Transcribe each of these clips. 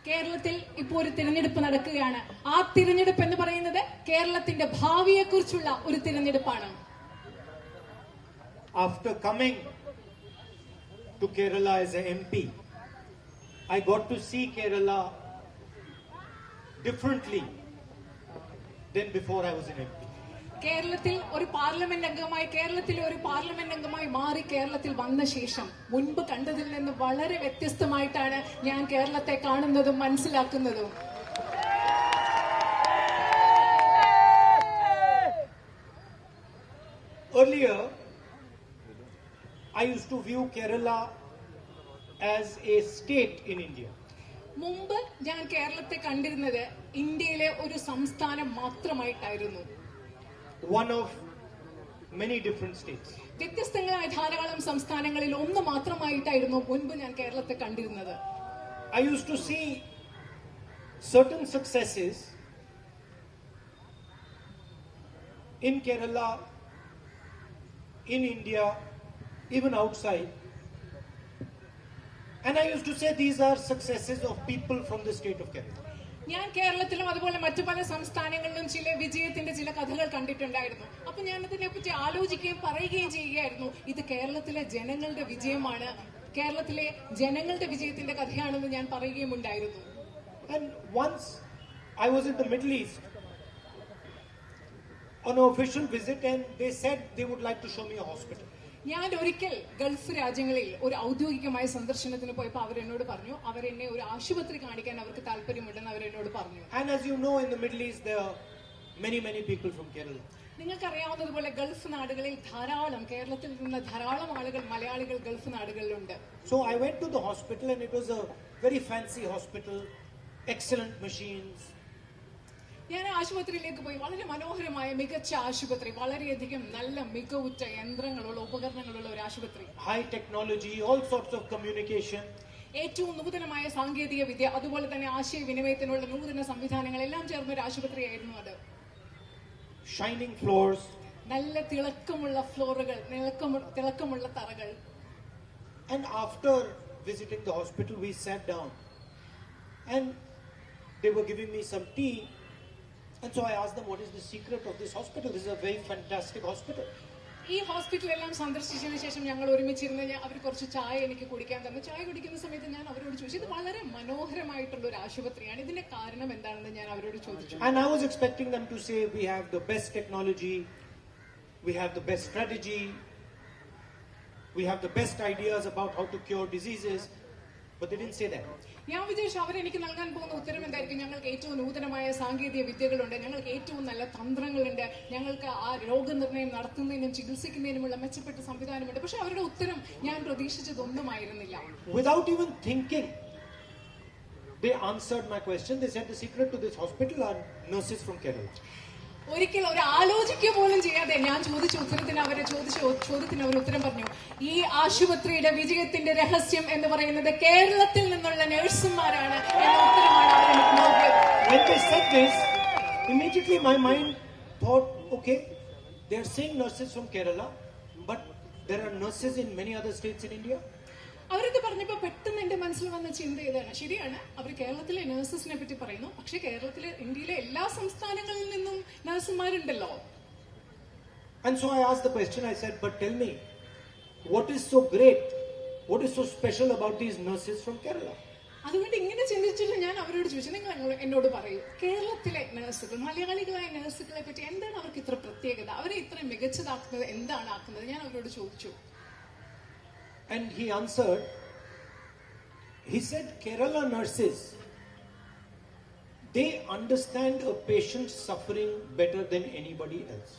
കേരളത്തിൽ ഇപ്പോൾ ഒരു തിരഞ്ഞെടുപ്പ് നടക്കുകയാണ്. ആ തിരഞ്ഞെടുപ്പ് എന്ന് പറയുന്നത് കേരളത്തിന്റെ ഭാവിയെക്കുറിച്ചുള്ള ഒരു തിരഞ്ഞെടുപ്പാണ്. After coming to Kerala as an MP, I got to see Kerala differently than before I was an MP. കേരളത്തിലെ ഒരു പാർലമെന്റ് അംഗമായി മാറി കേരളത്തിൽ വന്ന ശേഷം മുൻപ് കണ്ടതിൽ നിന്ന് വളരെ വ്യത്യസ്തമായിട്ടാണ് ഞാൻ കേരളത്തെ കാണുന്നതും മനസ്സിലാക്കുന്നതും. Earlier, I used to view Kerala as a state in India. മുമ്പ് ഞാൻ കേരളത്തെ കണ്ടിരുന്നത് ഇന്ത്യയിലെ ഒരു സംസ്ഥാനം മാത്രമായിട്ടായിരുന്നു. One of many different states. വ്യത്യസ്തങ്ങളായ ധാരാളം സംസ്ഥാനങ്ങളിൽ ഒന്ന് മാത്രമായിട്ടായിരുന്നു മുൻപ് ഞാൻ കേരളത്തെ കണ്ടിരുന്നത്. I used to see certain successes in Kerala, in India, even outside. And I used to say these are successes of people from the state of Kerala. ഞാൻ കേരളത്തിലും അതുപോലെ മറ്റു പല സംസ്ഥാനങ്ങളിലും ചില വിജയത്തിന്റെ ചില കഥകൾ കണ്ടിട്ടുണ്ടായിരുന്നു. അപ്പൊ ഞാൻ ഇതിനെപ്പറ്റി ആലോചിക്കുകയും പറയുകയും ചെയ്യുകയായിരുന്നു, ഇത് കേരളത്തിലെ ജനങ്ങളുടെ വിജയമാണ്, കേരളത്തിലെ ജനങ്ങളുടെ വിജയത്തിന്റെ കഥയാണെന്ന് ഞാൻ പറയുകയും ഉണ്ടായിരുന്നു. And once I was in the Middle East on an official visit and they said they would like to show me a hospital. ഞാൻ ഒരിക്കൽ ഗൾഫ് രാജ്യങ്ങളിൽ ഒരു ഔദ്യോഗികമായ സന്ദർശനത്തിന് പോയപ്പോൾ അവരെന്നോട് പറഞ്ഞു, അവരെന്നെ ഒരു ആശുപത്രി കാണിക്കാൻ അവർക്ക് താല്പര്യമുണ്ടെന്ന് അവരെന്നോട് പറഞ്ഞു. And as you know, in the Middle East there are many people from Kerala. നിങ്ങൾക്കറിയാവുന്നതുപോലെ ഗൾഫ് നാടുകളിൽ കേരളത്തിൽ നിന്ന് ധാരാളം ആളുകൾ, മലയാളികൾ Gulf നാടുകളിലുണ്ട്. So I went to the hospital and it was a very fancy hospital, excellent machines. ഞാൻ ആശുപത്രിയിലേക്ക് പോയി. വളരെ മനോഹരമായ മികച്ച ആശുപത്രി, വളരെയധികം നല്ല മികവുറ്റ യന്ത്രങ്ങളുള്ള ഉപകരണങ്ങളുള്ള ഒരു ആശുപത്രി. High technology, all sorts of communication. ഏറ്റവും നൂതനമായ സാങ്കേതിക വിദ്യ, അതുപോലെ തന്നെ ആശയവിനിമയത്തിനുള്ള നൂതന സംവിധാനങ്ങൾ എല്ലാം ചേർന്ന ഒരു ആശുപത്രിയായിരുന്നു അത്. Shining floors. നല്ല തിളക്കമുള്ള ഫ്ലോറുകൾ, തിളക്കമുള്ള തറകൾ. And after visiting the hospital we sat down and they were giving me some tea. And so I asked them, what is the secret of this hospital? This is a very fantastic hospital. ഈ ഹോസ്പിറ്റലെല്ലാം സന്ദർശിച്ചതിന് ശേഷം ഞങ്ങൾ ഒരുമിച്ചിരുന്ന് അവർ കുറച്ച് ചായ എനിക്ക് കുടിക്കാൻ തന്നു. ചായ കുടിക്കുന്ന സമയത്ത് ഞാൻ അവരോട് ചോദിച്ചു, ഇത് വളരെ മനോഹരമായിട്ടുള്ള ഒരു ആശുപത്രിയാണ്, ഇതിന്റെ കാരണം എന്താണെന്ന് ഞാൻ അവരോട് ചോദിച്ചു. And I was expecting them to say we have the best technology, we have the best strategy, we have the best ideas about how to cure diseases, but they didn't say that. ഞാൻ വിചാരിച്ചു അവരെനിക്ക് നൽകാൻ പോകുന്ന ഉത്തരം എന്തായിരിക്കും, ഞങ്ങൾക്ക് ഏറ്റവും നൂതനമായ സാങ്കേതിക വിദ്യകളുണ്ട്, ഞങ്ങൾക്ക് ഏറ്റവും നല്ല തന്ത്രങ്ങളുണ്ട്, ഞങ്ങൾക്ക് ആ രോഗനിർണയം നടത്തുന്നതിനും ചികിത്സിക്കുന്നതിനുമുള്ള മെച്ചപ്പെട്ട സംവിധാനമുണ്ട്. പക്ഷെ അവരുടെ ഉത്തരം ഞാൻ പ്രതീക്ഷിച്ചതൊന്നുമായിരുന്നില്ല. Without even thinking, they answered my question. They said the secret to this hospital are nurses from Kerala. ഒരിക്കൽ ഒരു ആലോചിക്കുക പോലും ചെയ്യാതെ ഞാൻ ചോദിച്ച ചോദ്യത്തിന് അവർ ഉത്തരം പറഞ്ഞു, ഈ ആശുപത്രിയുടെ വിജയത്തിന്റെ രഹസ്യം എന്ന് പറയുന്നത് കേരളത്തിൽ നിന്നുള്ള നഴ്സുമാരാണ് എന്ന ഉത്തരമാണ് അവർ എനിക്ക് നൽകിയത്. When they said this, immediately my mind thought, okay, they are saying nurses from Kerala, but there are nurses in many other states in India. അവരിത് പറഞ്ഞപ്പോ പെട്ടെന്ന് എന്റെ മനസ്സിൽ വന്ന ചിന്ത ഇതാണ്, ശരിയാണ്, അവർ കേരളത്തിലെ നഴ്സസിനെ പറ്റി പറയുന്നു, പക്ഷെ ഇന്ത്യയിലെ എല്ലാ സംസ്ഥാനങ്ങളിൽ നിന്നും നഴ്സുമാരുണ്ടല്ലോ. And so I asked the question, I said, but tell me, what is so great, what is so special about these nurses from Kerala? അതുകൊണ്ട് ഇങ്ങനെ ചിന്തിച്ചിട്ട് ഞാൻ അവരോട് ചോദിച്ചു, നിങ്ങൾ എന്നോട് പറയൂ, കേരളത്തിലെ നഴ്സുകൾ, മലയാളികളായ നഴ്സുകളെ പറ്റി എന്താണ് അവർക്ക് ഇത്ര പ്രത്യേകത, അവരെ ഇത്ര മികച്ചതാക്കുന്നത് എന്താണ് ആക്കുന്നത്, ഞാൻ അവരോട് ചോദിച്ചു. And he answered, he said, Kerala nurses, they understand a patient's suffering better than anybody else.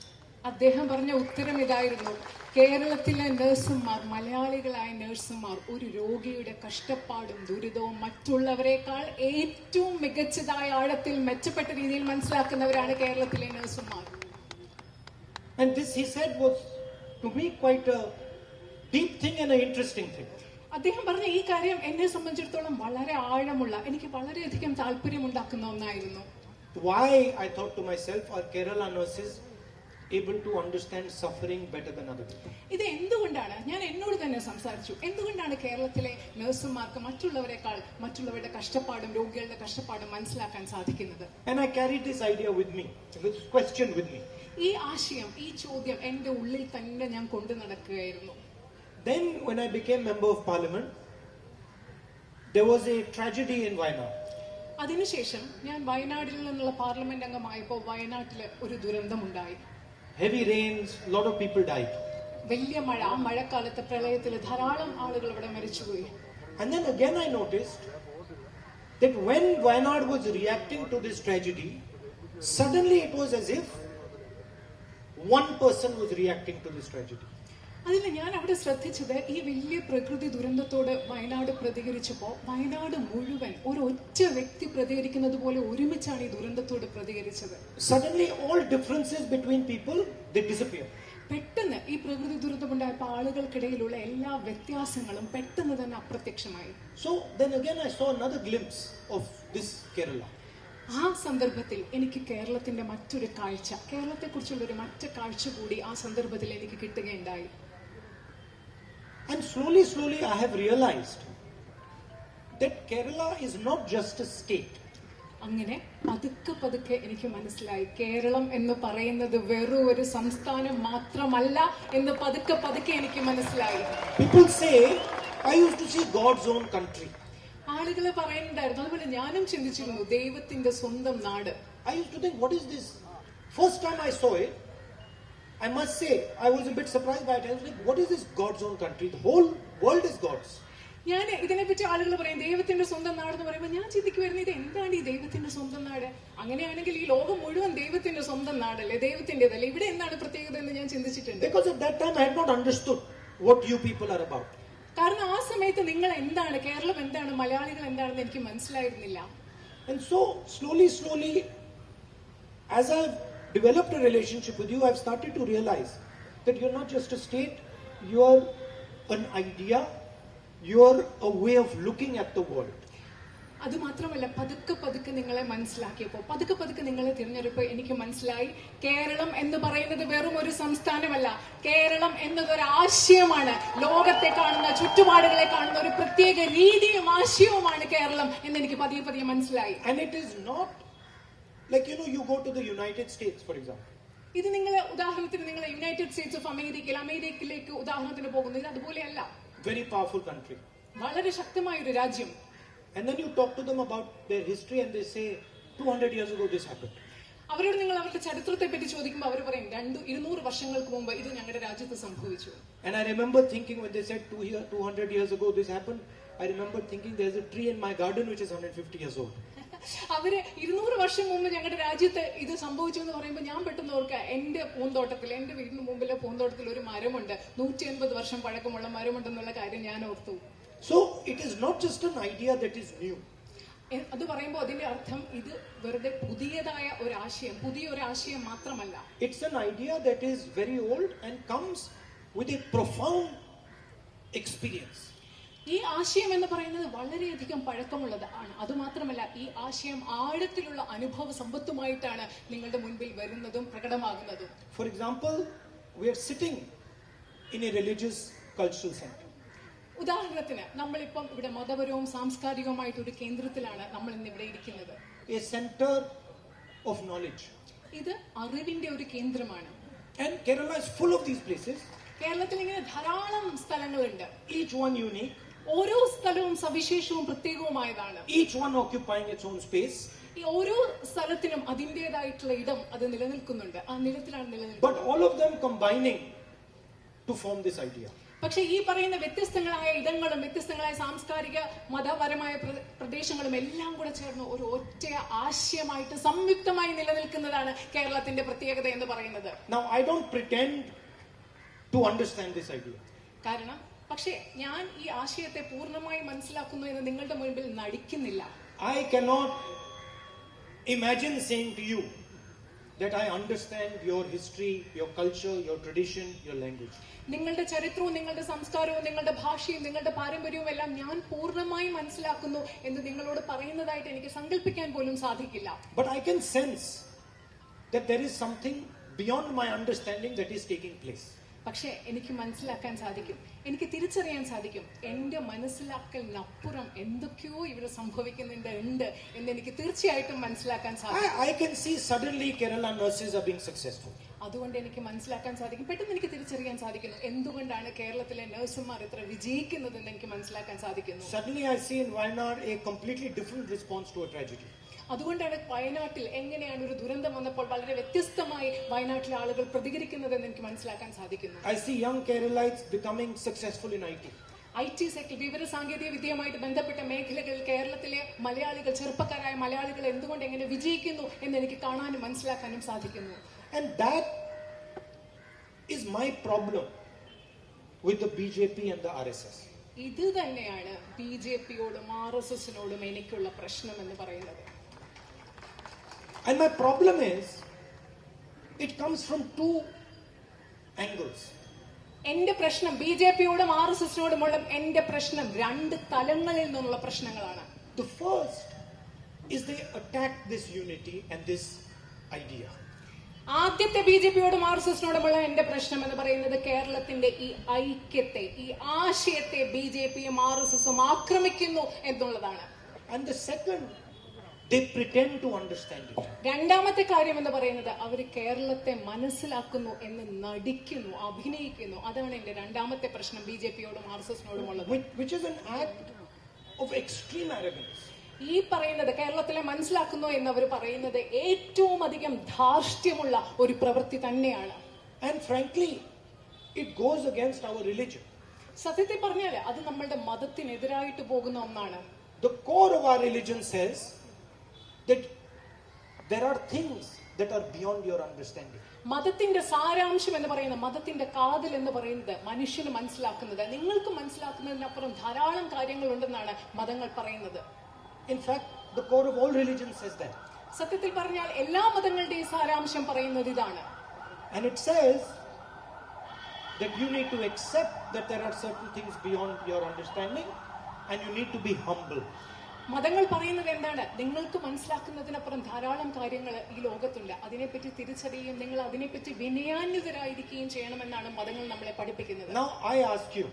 അദ്ദേഹം പറഞ്ഞ ഉത്തരം ഇതായിരുന്നു, കേരളത്തിലെ നഴ്സുമാർ, മലയാളികളായ നഴ്സുമാർ ഒരു രോഗിയുടെ കഷ്ടപ്പാടും ദുരിതവും മറ്റുള്ളവരെക്കാൾ ഏറ്റവും മികച്ചതായ ആഴത്തിൽ മെച്ചപ്പെട്ട രീതിയിൽ മനസ്സിലാക്കുന്നവരാണ് കേരളത്തിലെ നഴ്സുമാർ. And this, he said, was to me quite a deep thing and an interesting thing. അദ്ദേഹം പറഞ്ഞ ഈ കാര്യം എന്നെ സംബന്ധിച്ചിടത്തോളം വളരെ ആഴമുള്ള, എനിക്ക് വളരെയധികം താല്പര്യമുണ്ടാക്കുന്ന ഒന്നായിരുന്നു. Why, I thought to myself, are Kerala nurses able to understand suffering better than other people. ഇത് എന്തുകൊണ്ടാണ്, ഞാൻ എന്നോട് തന്നെ സംസാരിച്ചു, എന്തുകൊണ്ടാണ് കേരളത്തിലെ നഴ്സുമാർക്ക് മറ്റുള്ളവരുടെ കഷ്ടപ്പാടും രോഗികളുടെ കഷ്ടപ്പാടും മനസ്സിലാക്കാൻ സാധിക്കുന്നത്? And I carried this idea with me, this question with me. ഈ ആശയം, ഈ ചോദ്യം എന്റെ ഉള്ളിൽ തന്നെ ഞാൻ കൊണ്ടു നടക്കുകയായിരുന്നു. Then when I became member of parliament, there was a tragedy in Wayanad. അതിനുശേഷം ഞാൻ വയനാട്ടിൽ നിന്നുള്ള പാർലമെന്റ് അംഗമായപ്പോൾ വയനാട്ടില് ഒരു ദുരന്തമുണ്ടായി. Heavy rains, a lot of people died. വലിയ മഴ, ആ മഴക്കാലത്തെ പ്രളയത്തിൽ ധാരാളം ആളുകൾ ഇവിടെ മരിച്ചുപോയി. And then again I noticed that when Wayanad was reacting to this tragedy, suddenly it was as if one person was reacting to this tragedy. അതിൽ ഞാൻ അവിടെ ശ്രദ്ധിച്ചത്, ഈ വലിയ പ്രകൃതി ദുരന്തത്തോട് വയനാട് പ്രതികരിച്ചപ്പോൾ വയനാട് മുഴുവൻ ഒരു ഒറ്റ വ്യക്തി പ്രതികരിക്കുന്നത് പോലെ ഒരുമിച്ചാണ് ഈ ദുരന്തത്തോട് പ്രതികരിച്ചത്. Suddenly all differences between people, they disappear. പെട്ടെന്ന് ഈ പ്രകൃതി ദുരന്തമുണ്ടായപ്പോൾ ആളുകൾക്കിടയിലുള്ള എല്ലാ വ്യത്യാസങ്ങളും പെട്ടെന്ന് തന്നെ അപ്രത്യക്ഷമായി. So then again I saw another glimpse of this Kerala. ആ സന്ദർഭത്തിൽ എനിക്ക് കേരളത്തിന്റെ മറ്റൊരു കാഴ്ച, കേരളത്തെക്കുറിച്ചുള്ള ഒരു മറ്റു കാഴ്ച കൂടി ആ സന്ദർഭത്തിൽ എനിക്ക് കിട്ടുകയുണ്ടായി. And slowly I have realized that Kerala is not just a state. അങ്ങനെ പതുക്കെ എനിക്ക് മനസ്സിലായി, കേരളം എന്ന് പറയുന്നത് വെറും ഒരു സംസ്ഥാനം മാത്രമല്ല എന്ന് പതുക്കെ എനിക്ക് മനസ്സിലായി. People say, I used to see God's own country. ആളുകൾ പറയുന്നുണ്ടായിരുന്നു, അതുപോലെ ഞാനും ചിന്തിച്ചിരുന്നു, ദൈവത്തിന്റെ സ്വന്തം നാട്. I used to think, what is this? First time I saw it, I must say, I was a bit surprised by it. I was like, what is this God's own country? The whole world is God's. ഞാൻ ഇതിനെപ്പറ്റി ആളുകൾ പറയും ദൈവത്തിന്റെ സ്വന്തം നാട് എന്ന് പറയുമ്പോൾ ഞാൻ ചിന്തിക്കുമായിരുന്നു, ഇത് എന്താണ് ഈ ദൈവത്തിന്റെ സ്വന്തം നാട്? അങ്ങനെയാണെങ്കിൽ ഈ ലോകം മുഴുവൻ ദൈവത്തിന്റെ സ്വന്തം നാടല്ലേ, ദൈവത്തിന്റേതല്ലേ, ഇവിടെ എന്താണ് പ്രത്യേകത എന്ന് ഞാൻ ചിന്തിച്ചിട്ടുണ്ട്. Because at that time I had not understood what you people are about. കാരണം ആ സമയത്ത് നിങ്ങൾ എന്താണ്, കേരളം എന്താണ്, മലയാളികൾ എന്താണെന്ന് എനിക്ക് മനസ്സിലായിരുന്നില്ല. And so slowly, as I've developed a relationship with you, I've started to realize that you're not just a state, you're an idea, you're a way of looking at the world. അത് മാത്രമല്ല, പതുക്കെ നിങ്ങളെ മനസ്സിലാക്കിയപ്പോൾ, പതുക്കെ നിങ്ങളെ തിരഞ്ഞെടുപ്പ് എനിക്ക് മനസ്സിലായി, കേരളം എന്ന് പറയുന്നത് വെറും ഒരു സംസ്ഥാനമല്ല, കേരളം എന്നതൊരു ആശയമാണ്. ലോകത്തെ കാണുന്ന, ചുറ്റുപാടുകളെ കാണുന്ന ഒരു പ്രത്യേക രീതിയും ആശയവുമാണ് കേരളം എന്ന് എനിക്ക് പതിയെ മനസ്സിലായി. And it is not like, you go to the United States, for example. ഇത് ഉദാഹരണത്തിന് നിങ്ങൾ യുണൈറ്റഡ് സ്റ്റേറ്റ്സ് ഓഫ് അമേരിക്കയിലേക്ക് ഉദാഹരണത്തിന് പോകുന്നത്, ഇത് അതുപോലെയല്ല. Very powerful country. വളരെ ശക്തമായ ഒരു രാജ്യം. And then you talk to them about their history and they say 200 years ago this happened. അവരോട് നിങ്ങൾ അവരുടെ ചരിത്രത്തെ പറ്റി ചോദിക്കുമ്പോൾ അവർ പറയും 200 വർഷങ്ങൾക്ക് മുമ്പ് ഇത് ഞങ്ങളുടെ രാജ്യത്ത് സംഭവിച്ചു. And I remember thinking when they said 200 years ago this happened, I remember thinking there's a tree in my garden which is 150 years old. അവര് 200 വർഷം മുമ്പ് ഞങ്ങളുടെ രാജ്യത്ത് ഇത് സംഭവിച്ചു എന്ന് പറയുമ്പോൾ ഞാൻ പെട്ടെന്ന് ഓർക്കുക, എന്റെ പൂന്തോട്ടത്തിൽ, എന്റെ വീടിന് മുമ്പിലെ പൂന്തോട്ടത്തിൽ ഒരു മരമുണ്ട്, 180 വർഷം പഴക്കമുള്ള മരമുണ്ടെന്നുള്ള കാര്യം ഞാൻ ഓർത്തു. So it is not just an idea that is new. അത് പറയുമ്പോൾ അതിന്റെ അർത്ഥം ഇത് വെറുതെ പുതിയ ഒരു ആശയം മാത്രമല്ല. It's an idea that is very old and comes with a profound experience. ഈ ആശയം എന്ന് പറയുന്നത് വളരെയധികം പഴക്കമുള്ളതാണ്. അതുമാത്രമല്ല, ഈ ആശയം ആഴത്തിലുള്ള അനുഭവ സമ്പത്തുമായിട്ടാണ് നിങ്ങളുടെ മുൻപിൽ വരുന്നതും പ്രകടമാകുന്നതും. For example, we are sitting in a religious cultural center. ഉദാഹരണത്തിന് നമ്മളിപ്പം ഇവിടെ മതപരവും സാംസ്കാരികവുമായിട്ട് ഒരു കേന്ദ്രത്തിലാണ് നമ്മൾ ഇന്ന് ഇവിടെ ഇരിക്കുന്നത്. A center of knowledge. ഇത് അറിവിന്റെ ഒരു കേന്ദ്രമാണ്. And Kerala is full of these places. കേരളത്തിൽ ഇങ്ങനെ ധാരാളം സ്ഥലങ്ങളുണ്ട്. Each one unique. ഓരോ സ്ഥലവും സവിശേഷവും പ്രത്യേകവുമായതാണ്. Each one occupying its own space. ഈ ഓരോ സ്ഥലത്തിനും അതിൻ്റെതായിട്ടുള്ള ഇടം അത് നിലനിൽക്കുന്നുണ്ട്. ആ നിലത്തിലാണ് But നിലനിൽക്കുന്നത്. all of them combining to form this idea. പക്ഷെ ഈ പറയുന്ന വ്യത്യസ്തങ്ങളായ ഇടങ്ങളും വ്യത്യസ്തങ്ങളായ സാംസ്കാരിക മതപരമായ പ്രദേശങ്ങളും എല്ലാം കൂടെ ചേർന്ന് ഒരു ഒറ്റ ആശയമായിട്ട് സംയുക്തമായി നിലനിൽക്കുന്നതാണ് കേരളത്തിന്റെ പ്രത്യേകത എന്ന് പറയുന്നത്. Now I don't pretend to understand this idea. കാരണം പക്ഷേ ഞാൻ ഈ ആശയത്തെ പൂർണ്ണമായി മനസ്സിലാക്കുന്നു എന്ന് നിങ്ങളുടെ മുൻപിൽ നടിക്കുന്നില്ല. I cannot imagine saying to you that I understand your history, your culture, your tradition, your language. നിങ്ങളുടെ ചരിത്രവും നിങ്ങളുടെ സംസ്കാരവും നിങ്ങളുടെ ഭാഷയും നിങ്ങളുടെ പാരമ്പര്യവും എല്ലാം ഞാൻ പൂർണ്ണമായി മനസ്സിലാക്കുന്നു എന്ന് നിങ്ങളോട് പറയുന്നതായിട്ട് എനിക്ക് സങ്കല്പിക്കാൻ പോലും സാധിക്കില്ല. But I can sense that there is something beyond my understanding that is taking place. പക്ഷെ എനിക്ക് മനസ്സിലാക്കാൻ സാധിക്കും, എനിക്ക് തിരിച്ചറിയാൻ സാധിക്കും, എന്റെ മനസ്സിലാക്കലിനപ്പുറം എന്തൊക്കെയോ ഇവിടെ സംഭവിക്കുന്നുണ്ട് എന്ന് എനിക്ക് തീർച്ചയായിട്ടും മനസ്സിലാക്കാൻ സാധിക്കും. I can see suddenly Kerala nurses are being successful. അതുകൊണ്ട് എനിക്ക് മനസ്സിലാക്കാൻ സാധിക്കും, പെട്ടെന്ന് എനിക്ക് തിരിച്ചറിയാൻ സാധിക്കുന്നു എന്തുകൊണ്ടാണ് കേരളത്തിലെ നഴ്സുമാർ ഇത്ര വിജയിക്കുന്നതെന്ന് എനിക്ക് മനസ്സിലാക്കാൻ സാധിക്കുന്നു. Suddenly I see in Wayanad a completely different response to a tragedy. അതുകൊണ്ടാണ് വയനാട്ടിൽ എങ്ങനെയാണ് ഒരു ദുരന്തം വന്നപ്പോൾ വളരെ വ്യത്യസ്തമായി വയനാട്ടിലെ ആളുകൾ പ്രതികരിക്കുന്നതെന്ന് എനിക്ക് മനസ്സിലാക്കാൻ സാധിക്കുന്നു. I see young Keralites becoming successful in IT. IT sector, വിവര സാങ്കേതിക വിദ്യയുമായിട്ട് ബന്ധപ്പെട്ട മേഖലകളിൽ കേരളത്തിലെ മലയാളികൾ, ചെറുപ്പക്കാരായ മലയാളികൾ എന്തുകൊണ്ട് എങ്ങനെ വിജയിക്കുന്നു എന്ന് എനിക്ക് കാണാനും മനസ്സിലാക്കാനും സാധിക്കുന്നു. And that is my problem with the BJP and the RSS. ഇത് തന്നെയാണ് BJPയോടും RSSനോടും എനിക്കുള്ള പ്രശ്നം എന്ന് പറയുന്നത്. And my problem is, it comes from two angles. എന്റെ പ്രശ്നം BJPയോടും RSSനോടുമുള്ള എന്റെ പ്രശ്നം രണ്ട് തലങ്ങളിൽ നിന്നുള്ള പ്രശ്നങ്ങളാണ്. The first is they attack this unity and this idea. ആദ്യത്തെ BJPയോടും RSSനോടുമുള്ള എന്റെ പ്രശ്നം എന്ന് പറയുന്നത് കേരളത്തിന്റെ ഈ ഐക്യത്തെ, ഈ ആശയത്തെ BJPയും RSSും ആക്രമിക്കുന്നു എന്നുള്ളതാണ്. And the second, they pretend to understand it. രണ്ടാമത്തെ കാര്യം എന്ന് പറയുന്നത് അവർ കേരളത്തെ മനസ്സിലാക്കുന്നു എന്ന് നടിക്കുന്നു, അഭിനയിക്കുന്നു. അതാണ് എന്റെ രണ്ടാമത്തെ പ്രശ്നം BJPയോടും RSSനോടും ഉള്ളത്. Which is an act of extreme arrogance. ഈ പറയുന്നത് കേരളത്തിലെ മനസ്സിലാക്കുന്നു എന്നവർ പറയുന്നത് ഏറ്റവും അധികം ധാർഷ്ട്യമുള്ള ഒരു പ്രവൃത്തി തന്നെയാണ്. And frankly, it goes against our religion. സത്യത്തിൽ പറഞ്ഞാൽ അത് നമ്മളുടെ മതത്തിനെതിരായിട്ട് പോകുന്ന ഒന്നാണ്. The core of our religion says that there are things that are beyond your understanding. മതത്തിന്റെ സാരാംശം എന്ന് പറയുന്നത്, മതത്തിന്റെ കാതൽ എന്ന് പറയുന്നത് മനുഷ്യന് മനസ്സിലാക്കുന്നത്, നിങ്ങൾക്ക് മനസ്സിലാക്കുന്നതിനപ്പുറം ധാരാളം കാര്യങ്ങൾ ഉണ്ടെന്നാണ് മതങ്ങൾ പറയുന്നത്. In fact, the core of all religions says that. സത്യത്തിൽ പറഞ്ഞാൽ എല്ലാ മതങ്ങളുടെയും സാരാംശം പറയുന്നത് ഇതാണ്. And it says that you need to accept that there are certain things beyond your understanding and you need to be humble. മതങ്ങൾ പറയുന്നത് എന്താണ്? നിങ്ങൾക്ക് മനസ്സിലാക്കുന്നതിനപ്പുറം ധാരാളം കാര്യങ്ങൾ ഈ ലോകത്തുണ്ട്, അതിനെപ്പറ്റി തിരിച്ചറിയുകയും നിങ്ങൾ അതിനെപ്പറ്റി വിനയാന്വിതരായിരിക്കുകയും ചെയ്യണമെന്നാണ് മതങ്ങൾ നമ്മളെ പഠിപ്പിക്കുന്നത്. Now I ask you,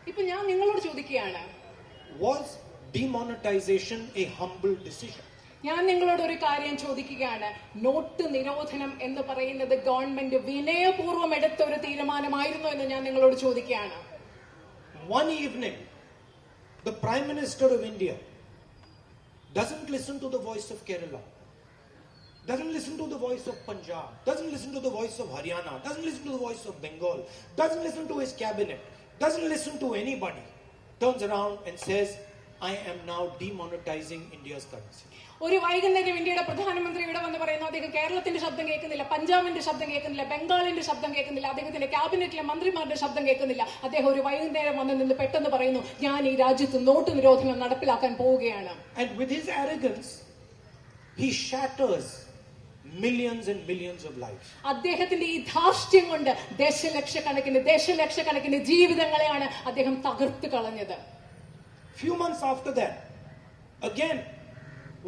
ഇപ്പൊ ഞാൻ നിങ്ങളോട് ചോദിക്കുകയാണ്, was demonetization a humble decision? ഞാൻ നിങ്ങളോട് ഒരു കാര്യം ചോദിക്കുകയാണ്, നോട്ട് നിരോധനം എന്ന് പറയുന്നത് ഗവൺമെന്റ് വിനയപൂർവ്വം എടുത്ത ഒരു തീരുമാനമായിരുന്നു എന്ന് ഞാൻ നിങ്ങളോട് ചോദിക്കുകയാണ്. One evening, the Prime Minister of India doesn't listen to the voice of Kerala, doesn't listen to the voice of Punjab, doesn't listen to the voice of Haryana, doesn't listen to the voice of Bengal, doesn't listen to his cabinet, doesn't listen to anybody, turns around and says, I am now demonetizing India's currency. ഒരു വൈകുന്നേരം ഇന്ത്യയുടെ പ്രധാനമന്ത്രി ഇവിടെ വന്ന് പറയുന്നു, അദ്ദേഹം കേരളത്തിന്റെ ശബ്ദം കേൾക്കുന്നില്ല, പഞ്ചാബിന്റെ ശബ്ദം കേൾക്കുന്നില്ല, ബംഗാളിന്റെ ശബ്ദം കേൾക്കുന്നില്ല, അദ്ദേഹത്തിന്റെ ക്യാബിനറ്റിലെ മന്ത്രിമാരുടെ ശബ്ദം കേൾക്കുന്നില്ല. അദ്ദേഹം ഒരു വൈകുന്നേരം വന്ന് നിന്ന് പെട്ടെന്ന് പറയുന്നു, ഞാൻ ഈ രാജ്യത്ത് നോട്ട് നിരോധനം നടപ്പിലാക്കാൻ പോവുകയാണ്. And with his arrogance, he shatters millions and millions of lives. അദ്ദേഹത്തിന്റെ ഈ ധാർഷ്ട്യം കൊണ്ട് ദശലക്ഷക്കണക്കിന് ജീവിതങ്ങളെയാണ് അദ്ദേഹം തകർത്ത് കളഞ്ഞത്. Few months after that, again,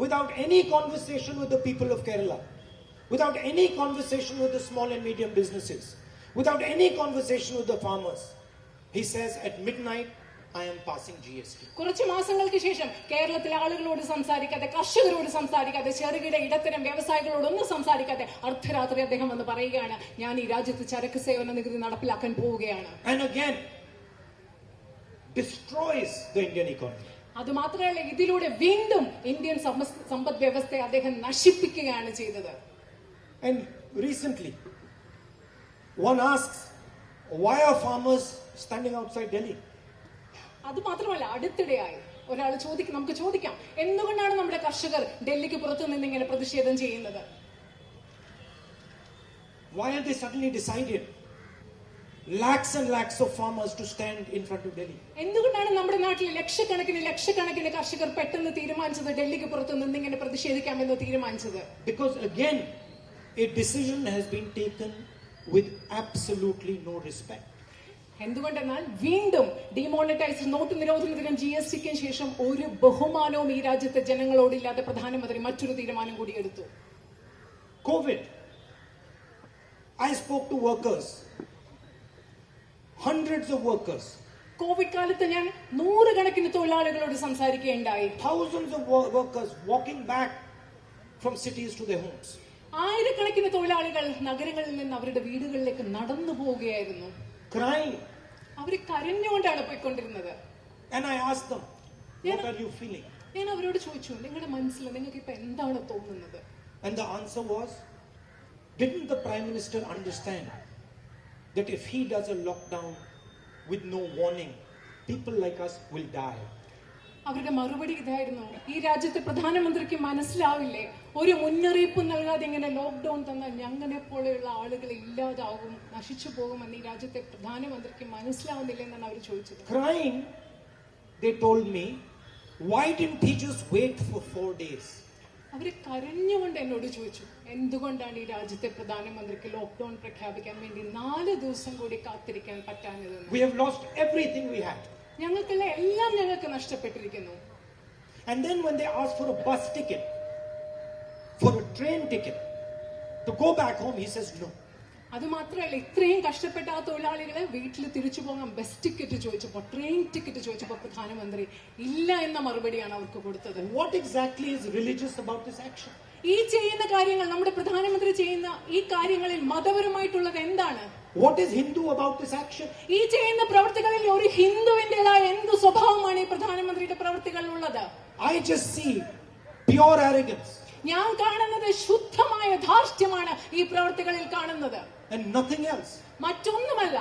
without any conversation with the people of Kerala, without any conversation with the small and medium businesses, without any conversation with the farmers, he says at midnight, I am passing GST. കുറച്ച് മാസങ്ങൾക്ക് ശേഷം കേരളത്തിലെ ആളുകളോട് സംസാരിക്കാതെ, കർഷകരോട് സംസാരിക്കാതെ, ചെറുകിട ഇടത്തരം വ്യവസായികളോടൊന്നും സംസാരിക്കാതെ അർദ്ധരാത്രി അദ്ദേഹം വന്ന് പറയുകയാണ്, ഞാൻ ഈ രാജ്യത്ത് ചരക്ക് സേവന നികുതി നടപ്പിലാക്കാൻ പോവുകയാണ്. And again, destroys the Indian economy. അത് മാത്രമല്ല, ഇതിലൂടെ വീണ്ടും ഇന്ത്യൻ സമ്പദ് വ്യവസ്ഥയെ അദ്ദേഹം നശിപ്പിക്കുകയാണ് ചെയ്തത്. And recently, one asks, why are farmers standing outside Delhi? അത് മാത്രമല്ല, അടുത്തിടെയായി ഒരാൾ നമുക്ക് ചോദിക്കാം, എന്തുകൊണ്ടാണ് നമ്മുടെ കർഷകർ ഡൽഹിക്ക് പുറത്തു നിന്ന് ഇങ്ങനെ പ്രതിഷേധം ചെയ്യുന്നത്? Why are they suddenly decided lakhs and lakhs of farmers to stand in front of Delhi? എന്തുകൊണ്ടാണ് നമ്മുടെ നാട്ടിൽ ലക്ഷക്കണക്കിന് കർഷകർ പെട്ടെന്ന് തീരുമാനിച്ചത് ഡൽഹിക്ക് പുറത്തു നിന്ന് ഇങ്ങനെ പ്രതിഷേധിക്കാമെന്ന് തീരുമാനിച്ചത്? Because again, a decision has been taken with absolutely no respect. എന്തുകൊണ്ടെന്നാൽ വീണ്ടും ഡിമോണിറ്റൈസ് നോട്ട് നിരോധനത്തിനും GSTക്കും ശേഷം ഒരു ബഹുമാനവും ഈ രാജ്യത്തെ ജനങ്ങളോടില്ലാതെ പ്രധാനമന്ത്രി മറ്റൊരു തീരുമാനം കൂടി എടുത്തു. COVID. I spoke to workers, hundreds of workers, Covid കാലത്ത് ഞാൻ നൂറുകണക്കിന് തൊഴിലാളികളോട് സംസാരിക്കുകയുണ്ടായി. thousands of workers walking back from cities to their homes. ആയിരക്കണക്കിന് തൊഴിലാളികൾ നഗരങ്ങളിൽ നിന്ന് അവരുടെ വീടുകളിലേക്ക് നടന്നു പോവുകയായിരുന്നു. Crying. അവര് കരഞ്ഞുകൊണ്ടാണ് പോയിക്കൊണ്ടിരുന്നത്. And I asked them, what are you feeling? ഞാൻ അവരോട് ചോദിച്ചു, നിങ്ങളുടെ മനസ്സിൽ നിങ്ങൾക്ക് ഇപ്പൊ എന്താണ് തോന്നുന്നത്? And the answer was, didn't the Prime Minister understand that if he does a lockdown with no warning, people like us will die? അവരുടെ മറുപടി ഇതായിരുന്നു, ഈ രാജ്യത്തെ പ്രധാനമന്ത്രിക്ക് മനസ്സിലാവില്ലേ, ഒരു മുന്നറിയിപ്പ് നൽകാതെ ഇങ്ങനെ ലോക്ക്ഡൌൺ തന്നാൽ ഞങ്ങളെ പോലെയുള്ള ആളുകൾ ഇല്ലാതാവും, നശിച്ചു പോകുമെന്ന് ഈ രാജ്യത്തെ പ്രധാനമന്ത്രിക്ക് മനസ്സിലാവുന്നില്ല എന്നാണ് അവർ ചോദിച്ചത്. Crying, they told me, why didn't he just wait for 4 days? അവര് കരഞ്ഞുകൊണ്ട് എന്നോട് ചോദിച്ചു, എന്തുകൊണ്ടാണ് ഈ രാജ്യത്തെ പ്രധാനമന്ത്രിക്ക് ലോക്ക്ഡൌൺ പ്രഖ്യാപിക്കാൻ വേണ്ടി 4 ദിവസം കൂടി കാത്തിരിക്കാൻ പറ്റാഞ്ഞതെന്ന്. We have lost everything we had. ഞങ്ങൾക്കുള്ള എല്ലാം ഞങ്ങൾക്ക് നഷ്ടപ്പെട്ടിരിക്കുന്നു. And then when they asked for a bus ticket, for a train ticket to go back home, he says no. അത് മാത്രമല്ല, ഇത്രയും കഷ്ടപ്പെട്ട ആ തൊഴിലാളികളെ വീട്ടിൽ തിരിച്ചു പോകാൻ ബസ് ടിക്കറ്റ് ചോദിച്ചപ്പോ, ട്രെയിൻ ടിക്കറ്റ് ചോദിച്ചപ്പോ പ്രധാനമന്ത്രി ഇല്ല എന്ന മറുപടിയാണ് അവർക്ക് കൊടുത്തത്. What exactly is religious about this action? ഈ ചെയ്യുന്ന കാര്യങ്ങൾ, നമ്മുടെ പ്രധാനമന്ത്രി ചെയ്യുന്ന ഈ കാര്യങ്ങളിൽ മതപരമായിട്ടുള്ളത് എന്താണ്? What is Hindu about this action? ഈ ചെയ്യുന്ന പ്രവർത്തികളിൽ ഒരു ഹിന്ദുവിന്റേതായ എന്ത് സ്വഭാവമാണ് ഈ പ്രധാനമന്ത്രിയുടെ പ്രവർത്തികളിൽ ഉള്ളത്? I just see pure arrogance. ഞാൻ കാണുന്നത് ശുദ്ധമായ ധാർഷ്ട്യമാണ് ഈ പ്രവർത്തികളിൽ കാണുന്നത്, And nothing else. മറ്റൊന്നുമല്ല.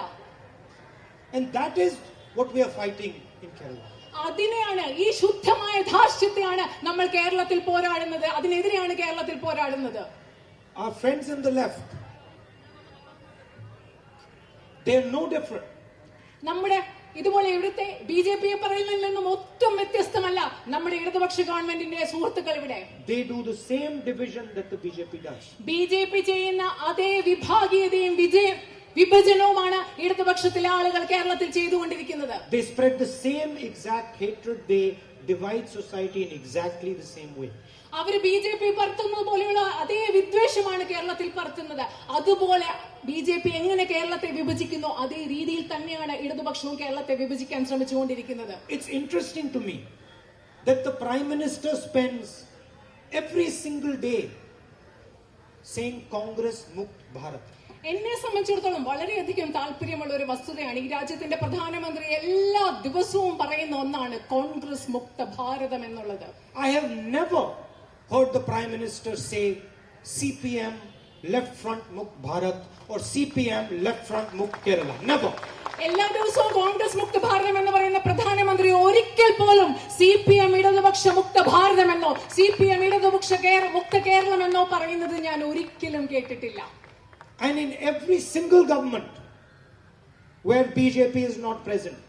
And that is what we are fighting in Kerala. അതിനെയാണ്, ഈ ശുദ്ധമായ ധാർഷ്ട്യത്തെയാണ് നമ്മൾ കേരളത്തിൽ പോരാടുന്നത്, അതിനെതിരെയാണ് കേരളത്തിൽ പോരാടുന്നത്. Our friends on the left, they are no different. നമ്മുടെ ഇതുപോലെ ഇവിടുത്തെ BJP പറയുന്നതിൽ നിന്നും ഒട്ടും വ്യത്യസ്തമല്ല നമ്മുടെ ഇടതുപക്ഷ ഗവൺമെന്റിന്റെ സുഹൃത്തുക്കൾ ഇവിടെ. They do the same division that the BJP does. BJP ചെയ്യുന്ന അതേ വിഭാഗീയതയും വിഭജനവുമാണ് ഇടതുപക്ഷത്തിലെ ആളുകൾ കേരളത്തിൽ ചെയ്തുകൊണ്ടിരിക്കുന്നത്. They spread the same exact hatred. They divide society in exactly the same way. Our BJP പരത്തുന്നത് പോലെയുള്ള അതേ വിദ്വേഷമാണ് കേരളത്തിൽ പരത്തുന്നത്. അതുപോലെ BJP എങ്ങനെ കേരളത്തെ വിഭജിക്കുന്നു അതേ രീതിയിൽ തന്നെയാണ് ഇടതുപക്ഷവും കേരളത്തെ വിഭജിക്കാൻ ശ്രമിച്ചുകൊണ്ടിരിക്കുന്നത്. It's interesting to me that the Prime Minister spends every single day saying Congress Mukt Bharat. എന്നെ സംബന്ധിച്ചിടത്തോളം വളരെയധികം താല്പര്യമുള്ള ഒരു വസ്തുതയാണ്, ഈ രാജ്യത്തിന്റെ പ്രധാനമന്ത്രി എല്ലാ ദിവസവും പറയുന്ന ഒന്നാണ് കോൺഗ്രസ് മുക്ത ഭാരതം എന്നുള്ളത്. I have never heard the Prime Minister say CPM Left Front Mukt Bharat or CPM Left Front Mukt Kerala. Never. എല്ലാ ദിവസവും കോൺഗ്രസ് മുക്ത ഭാരതം എന്ന് പറയുന്ന പ്രധാനമന്ത്രി ഒരിക്കൽ പോലും CPM ഇടതുപക്ഷ മുക്ത ഭാരതം എന്നോ CPM ഇടതുപക്ഷ മുക്ത കേരളം എന്നോ പറയുന്നത് ഞാൻ ഒരിക്കലും കേട്ടിട്ടില്ല. And in every single government where BJP is not present,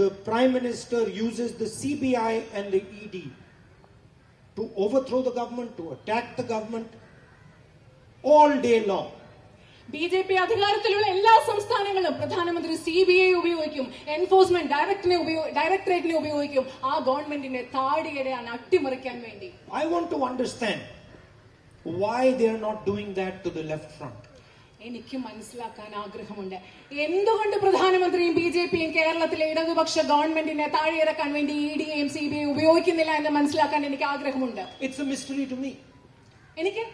the Prime Minister uses the CBI and the ED to overthrow the government, to attack the government all day long. BJP അധികാരത്തിലുള്ള എല്ലാ സംസ്ഥാനങ്ങളും പ്രധാനമന്ത്രി CBI ഉപയോഗിക്കും, enforcement ഡയറക്ടറേറ്റിനെ ഉപയോഗിക്കും ആ ഗവൺമെന്റിനെ താടിയിടാൻ, അട്ടിമറിക്കാൻ വേണ്ടി. I want to understand why they are not doing that to the left front. എനിക്ക് മനസ്സിലാക്കാൻ ആഗ്രഹമുണ്ട്, എന്തുകൊണ്ട് പ്രധാനമന്ത്രിയും BJPയും കേരളത്തിലെ ഇടതുപക്ഷ ഗവൺമെന്റിനെ താഴെയിറക്കാൻ വേണ്ടി EDയും CBI ഉപയോഗിക്കുന്നില്ല എന്ന് മനസ്സിലാക്കാൻ എനിക്ക് ആഗ്രഹമുണ്ട്. It's a mystery to me. എനിക്ക്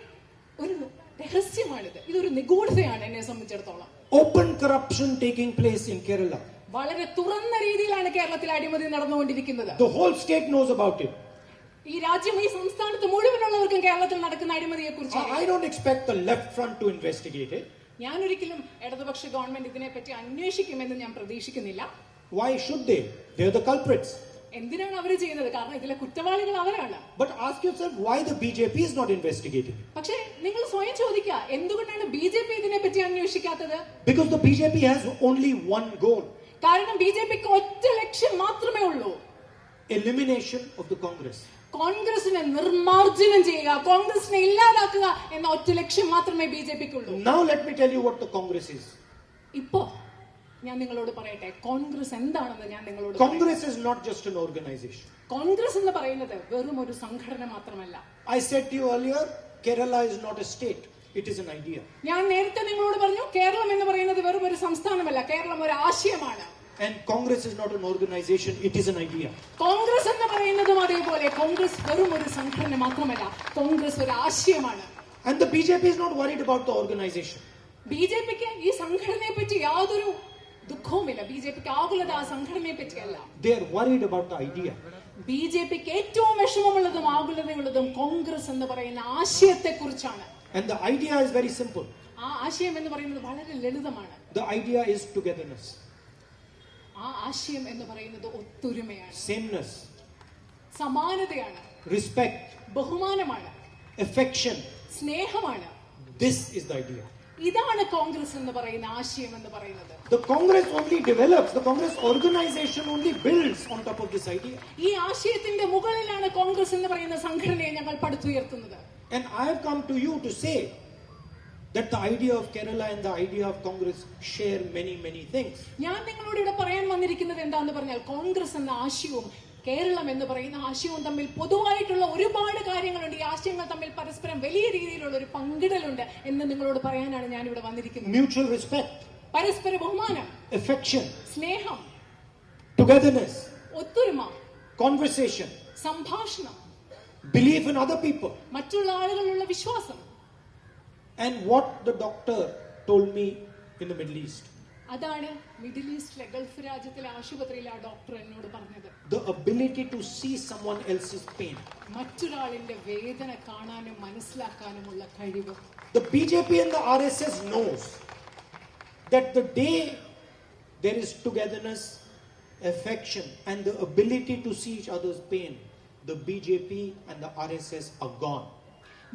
ഒരു രഹസ്യമാണിത്, ഇതൊരു നിഗൂഢതയാണ് എന്നെ സംബന്ധിച്ചിടത്തോളം. Open corruption taking place in Kerala. വളരെ തുറന്ന രീതിയിലാണ് കേരളത്തിൽ അഴിമതി നടന്നുകൊണ്ടിരിക്കുന്നത്. The whole state knows about it. ഈ രാജ്യം, ഈ സംസ്ഥാനത്ത് മുഴുവനുള്ളവർക്കും കേരളത്തിൽ നടക്കുന്ന അഴിമതിയെ കുറിച്ച് I don't expect the left front to investigate it. ഞാൻ ഒരിക്കലും ഇടതുപക്ഷ ഗവൺമെന്റ് ഇതിനെപ്പറ്റി അന്വേഷിക്കുമെന്ന് ഞാൻ പ്രതീക്ഷിക്കുന്നില്ല. Why should they? They're the culprits. എന്തിനാണ് അവർ ചെയ്യുന്നത്? കാരണം ഇതിലെ കുറ്റവാളികൾ അവരാണ്. But ask yourself why the BJP is not investigating. പക്ഷേ നിങ്ങൾ സ്വയം ചോദിക്കുക, എന്തുകൊണ്ടാണ് BJP ഇതിനെപ്പറ്റി അന്വേഷിക്കാത്തത്? Because the BJP has only one goal. കാരണം BJPക്ക് ഒറ്റ ലക്ഷ്യം മാത്രമേ ഉള്ളൂ, Elimination of the Congress. കോൺഗ്രസിനെ നിർമ്മാർജ്ജനം ചെയ്യുക, കോൺഗ്രസിനെ ഇല്ലാതാക്കുക എന്ന ഒറ്റ ലക്ഷ്യം മാത്രമേ BJPക്ക് ഉള്ളൂ. Now let me tell you what the Congress is. ഇപ്പോ ഞാൻ നിങ്ങളോട് പറയട്ടെ, കോൺഗ്രസ് എന്താണെന്ന് ഞാൻ നിങ്ങളോട്. Congress is not just an organization. Congress എന്ന് പറയുന്നത് വെറും ഒരു സംഘടന മാത്രമല്ല. I said to you earlier, Kerala is not a state. it is an idea. ഞാൻ നേരത്തെ നിങ്ങളോട് പറഞ്ഞു കേരളം എന്ന് പറയുന്നത് വെറും ഒരു സംസ്ഥാനമല്ല, കേരളം ഒരു ആശയമാണ്. And Congress is not an organization, it is an idea. Congress എന്ന് പറയുന്നതും അതേപോലെ, കോൺഗ്രസ് വെറും ഒരു സംഘടന മാത്രമല്ല, കോൺഗ്രസ് ഒരു ആശയമാണ്. And the BJP is not worried about the organization. ബിജെപിക്ക് ഈ സംഘടനയെ പറ്റി യാതൊരു ദുഃഖവുമില്ല. ബിജെപിക്ക് ആകുലത ആ സംഘടനയെ പറ്റിയല്ല. They are worried about the idea. ബിജെപിക്ക് ഏറ്റവും വിഷമമുള്ളതും ആകുലതയുള്ളതും കോൺഗ്രസ് എന്ന് പറയുന്ന ആശയത്തെ കുറിച്ചാണ്. And the idea is very simple. ആ ആശയം എന്ന് പറയുന്നത് വളരെ ലളിതമാണ്. The idea is togetherness, ആ ആശയം എന്ന് പറയുന്നത് ഒത്തൊരുമയാണ്, sameness, സമാനതയാണ്, respect, ബഹുമാനമാണ്, affection. സ്നേഹമാണ്. This is the idea. ഇതാണ് കോൺഗ്രസ് എന്ന് പറയുന്ന ആശയം എന്ന് പറയുന്നത്. The Congress only develops, the Congress organization only builds on top of this idea. ഈ ആശയത്തിന്റെ മുകളിലാണ് കോൺഗ്രസ് എന്ന് പറയുന്ന സംഘടനയെ ഞങ്ങൾ പടുത്തുയർത്തുന്നത്. And I have come to you to say that the idea of Kerala and the idea of Congress share many things. ഞാൻ നിങ്ങളോട് ഇവിടെ പറയാൻ വന്നിരിക്കുന്നത് എന്താന്ന് പറഞ്ഞാൽ, കോൺഗ്രസ് എന്ന ആശയവും കേരളം എന്ന് പറയുന്ന ആശയവും തമ്മിൽ പൊതുവായിട്ടുള്ള ഒരുപാട് കാര്യങ്ങളുണ്ട്. ഈ ആശയങ്ങൾ തമ്മിൽ പരസ്പരം വലിയ രീതിയിലുള്ള ഒരു പങ്കിടലുണ്ട് എന്ന് നിങ്ങളോട് പറയാനാണ് ഞാൻ ഇവിടെ വന്നിരിക്കുന്നത്. Mutual respect, പരസ്പര ബഹുമാനം, affection, സ്നേഹം, togetherness, ഒത്തൊരുമ, conversation, സംഭാഷണം, belief in other people. മറ്റുള്ള ആളുകളിലുള്ള വിശ്വാസം. And what the doctor told me in the Middle East, അതാണ് മിഡിൽ ഈസ്റ്റിലെ ഗൾഫ് രാജ്യത്തിലെ ആശുപത്രിയിലെ ആ ഡോക്ടർ എന്നോട് പറഞ്ഞത്. the ability to see someone else's pain. മറ്റൊരാളിന്റെ വേദന കാണാനും മനസ്സിലാക്കാനുമുള്ള കഴിവ്. The BJP and the RSS knows that the day there is togetherness, affection and the ability to see each other's pain, the BJP and the RSS are gone.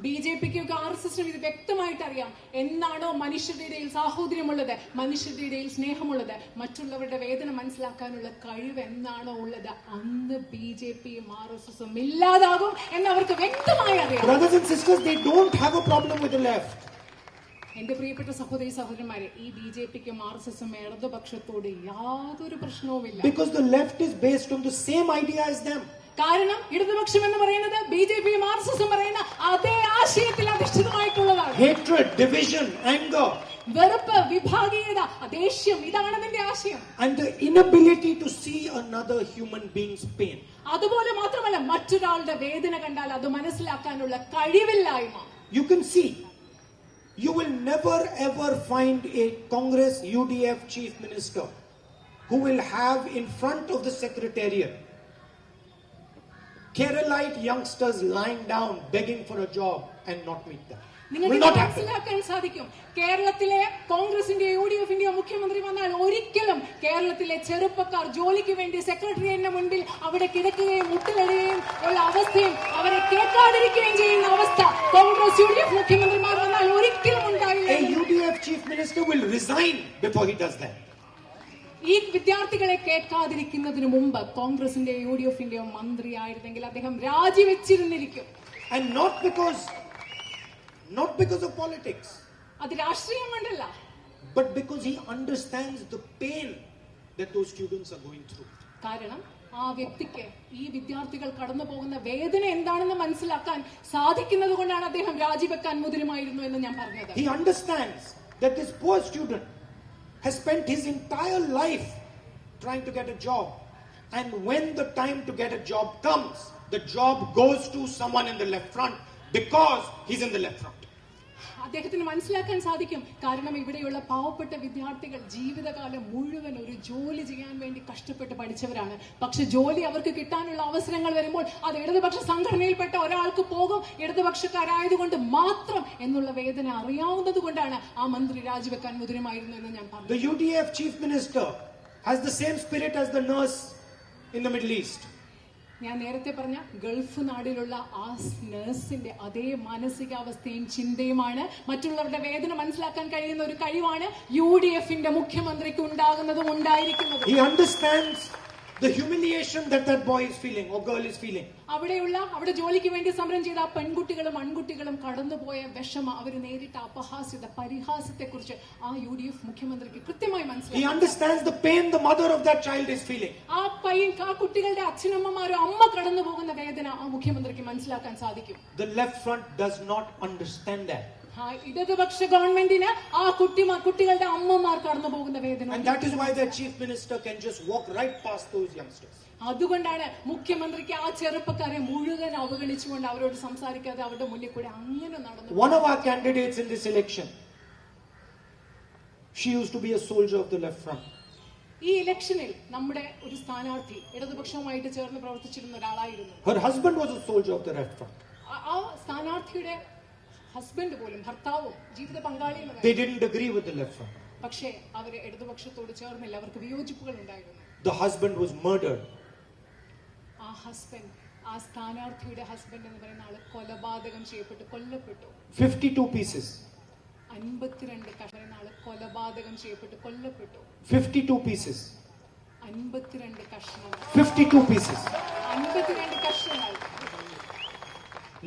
ബിജെപിക്കും R S എസിനും ഇത് വ്യക്തമായിട്ട് അറിയാം. എന്നാണോ മനുഷ്യരുടെ ഇടയിൽ സാഹോദര്യമുള്ളത്, മനുഷ്യരുടെ ഇടയിൽ സ്നേഹമുള്ളത്, മറ്റുള്ളവരുടെ വേദന മനസ്സിലാക്കാനുള്ള കഴിവ് എന്നാണോ ഉള്ളത്, അന്ന് ബിജെപിയും ആർ എസ് എസും ഇല്ലാതാകും എന്ന് അവർക്ക് വ്യക്തമായി അറിയാം. Brothers and sisters, they don't have a problem with the left. എന്റെ പ്രിയപ്പെട്ട സഹോദരി സഹോദരന്മാരെ, ഈ ബിജെപിക്കും ആർ എസ് എസും ഇടതുപക്ഷത്തോട് യാതൊരു പ്രശ്നവുമില്ല. Because the left is based on the same idea as them. കാരണം ഇടതുപക്ഷം എന്ന് പറയുന്നത് ബിജെപിയും ആർ എസ് എസും പറയുന്ന അതേ ആശയത്തിൽ അധിഷ്ഠിതമായിട്ടുള്ളതാണ്. Hatred, division, anger, വെറുപ്പ്, വിഭാഗീയത, ദേഷ്യം, ഇതാണ് അതിന്റെ ആശയം. and the inability to see another human being's pain. അതുപോലെ മാത്രമല്ല, മറ്റൊരാളുടെ വേദന കണ്ടാൽ അത് മനസ്സിലാക്കാനുള്ള കഴിവില്ലായ്മ. You can see, you will never ever find a Congress UDF chief minister who will have in front of the secretariat Keralite youngsters lying down begging for a job and not meet them. Will not happen. മനസ്സിലാക്കാൻ സാധിക്കും, കേരളത്തിലെ കോൺഗ്രസിന്റെ U D എഫിന്റെ മുഖ്യമന്ത്രി വന്നാൽ ഒരിക്കലും കേരളത്തിലെ ചെറുപ്പക്കാർ ജോലിക്ക് വേണ്ടി സെക്രട്ടറിയേറ്റിന് മുൻപിൽ അവിടെ കിടക്കുകയും മുട്ടിലിടുകയും ഉള്ള അവസ്ഥയും അവരെ കേൾക്കാതിരിക്കുകയും ചെയ്യുന്ന അവസ്ഥ കോൺഗ്രസ് യു ഡി എഫ് മുഖ്യമന്ത്രിമാർ വന്നാൽ ഒരിക്കലും ഉണ്ടാവില്ല. A UDF chief minister will resign before he does that. ഈ വിദ്യാർത്ഥികളെ കേൾക്കാതിരിക്കുന്നതിന് മുമ്പ് കോൺഗ്രസിന്റെ യു ഡി എഫിന്റെ മന്ത്രിയായിരുന്നെങ്കിൽ അദ്ദേഹം രാജിവെച്ചിരുന്നിരിക്കും. And not because of politics, അത് രാഷ്ട്രീയം കൊണ്ടല്ല, but because he understands the pain that those students are going through. കാരണം ആ വ്യക്തിക്ക് ഈ വിദ്യാർത്ഥികൾ കടന്നു പോകുന്ന വേദന എന്താണെന്ന് മനസ്സിലാക്കാൻ സാധിക്കുന്നത് കൊണ്ടാണ് അദ്ദേഹം രാജിവെക്കാൻ മുതിരുമായിരുന്നു എന്ന് ഞാൻ പറഞ്ഞത്. He understands that this poor student has spent his entire life trying to get a job, and when the time to get a job comes, the job goes to someone in the left front because he's in the left front. അദ്ദേഹത്തിന് മനസ്സിലാക്കാൻ സാധിക്കും, കാരണം ഇവിടെയുള്ള പാവപ്പെട്ട വിദ്യാർത്ഥികൾ ജീവിതകാലം മുഴുവൻ ഒരു ജോലി ചെയ്യാൻ വേണ്ടി കഷ്ടപ്പെട്ട് പഠിച്ചവരാണ്. പക്ഷെ ജോലി അവർക്ക് കിട്ടാനുള്ള അവസരങ്ങൾ വരുമ്പോൾ അത് ഇടതുപക്ഷ സംഘടനയിൽപ്പെട്ട ഒരാൾക്ക് പോകും, ഇടതുപക്ഷക്കാരായതുകൊണ്ട് മാത്രം എന്നുള്ള വേദന അറിയാവുന്നത് കൊണ്ടാണ് ആ മന്ത്രി രാജിവെക്കാൻ മുതിരുമായിരുന്നു എന്ന് ഞാൻ പറഞ്ഞു. The UDF chief minister has the same spirit as the nurse in the Middle East. ഞാൻ നേരത്തെ പറഞ്ഞ ഗൾഫ് നാടിലുള്ള ആ നഴ്സിന്റെ അതേ മാനസികാവസ്ഥയും ചിന്തയുമാണ്, മറ്റുള്ളവരുടെ വേദന മനസ്സിലാക്കാൻ കഴിയുന്ന ഒരു കഴിവാണ് യു ഡി എഫിന്റെ മുഖ്യമന്ത്രിക്ക് ഉണ്ടാകുന്നതും ഉണ്ടായിരിക്കുന്നതും. He understands the humiliation that boy is feeling or girl is feeling. അവിടെ ജോലിക്ക് വേണ്ടി സമരം ചെയ്ത ആ പെൺകുട്ടികളും ആൺകുട്ടികളും കടന്നുപോയ വിഷമ, അവർ നേരിട്ട അപഹാസ്യത, പരിഹാസത്തെ കുറിച്ച് ആ യു ഡി എഫ് മുഖ്യമന്ത്രിക്ക് കൃത്യമായി മനസ്സിലാക്കി. He understands the pain the mother of that child is feeling. ആ കുട്ടികളുടെ അച്ഛനമ്മമാരും അമ്മ കടന്നു പോകുന്ന വേദന ആ മുഖ്യമന്ത്രിക്ക് മനസ്സിലാക്കാൻ സാധിക്കും. The left front does not understand that. ഇടതുപക്ഷ ഗവൺമെന്റിന് ആ കുട്ടികളുടെ അമ്മമാർ കടന്നു പോകുന്ന വേദന. And that is why the chief minister can just walk right past those youngsters. അതുകൊണ്ടാണ് മുഖ്യമന്ത്രിക്ക് ആ ചെറുപ്പക്കാരെ മുഴുവൻ അവഗണിച്ചുകൊണ്ട് അവരോട് സംസാരിക്കാതെ അവരുടെ മുന്നിൽ കൂടെ അങ്ങനെ നടന്നു. One of our candidates in this election, she used to be a soldier of the left front. ഈ ഇലക്ഷനിൽ നമ്മുടെ ഒരു സ്ഥാനാർത്ഥി ഇടതുപക്ഷവുമായിട്ട് ചേർന്ന് പ്രവർത്തിച്ചിരുന്ന ഒരാളായിരുന്നു. Her husband was a soldier of the left front. ആ സ്ഥാനാർത്ഥിയുടെ ഹസ്ബൻഡ് പോലും ഭർത്താവും ജീവിത പങ്കാളിയും They didn't agree with the left front. പക്ഷേ അവര് ഇടതുപക്ഷത്തോട് ചേർന്നില്ല. അവർക്ക് വിയോജിപ്പുകൾ ഉണ്ടായിരുന്നു. The husband was murdered. ആ ഹസ്ബൻഡ്, ആ സ്ഥാനാർത്ഥിയുടെ ഹസ്ബൻഡ് എന്ന് പറയുന്ന ആള് കൊലപാതകം ചെയ്യപ്പെട്ടു, കൊല്ലപ്പെട്ടു. 52 pieces. 52 കഷണം ആള് കൊലപാതകം ചെയ്യപ്പെട്ടു, കൊല്ലപ്പെട്ടു. 52 pieces. 52 കഷണം. 52 pieces. 52 കഷണങ്ങൾ.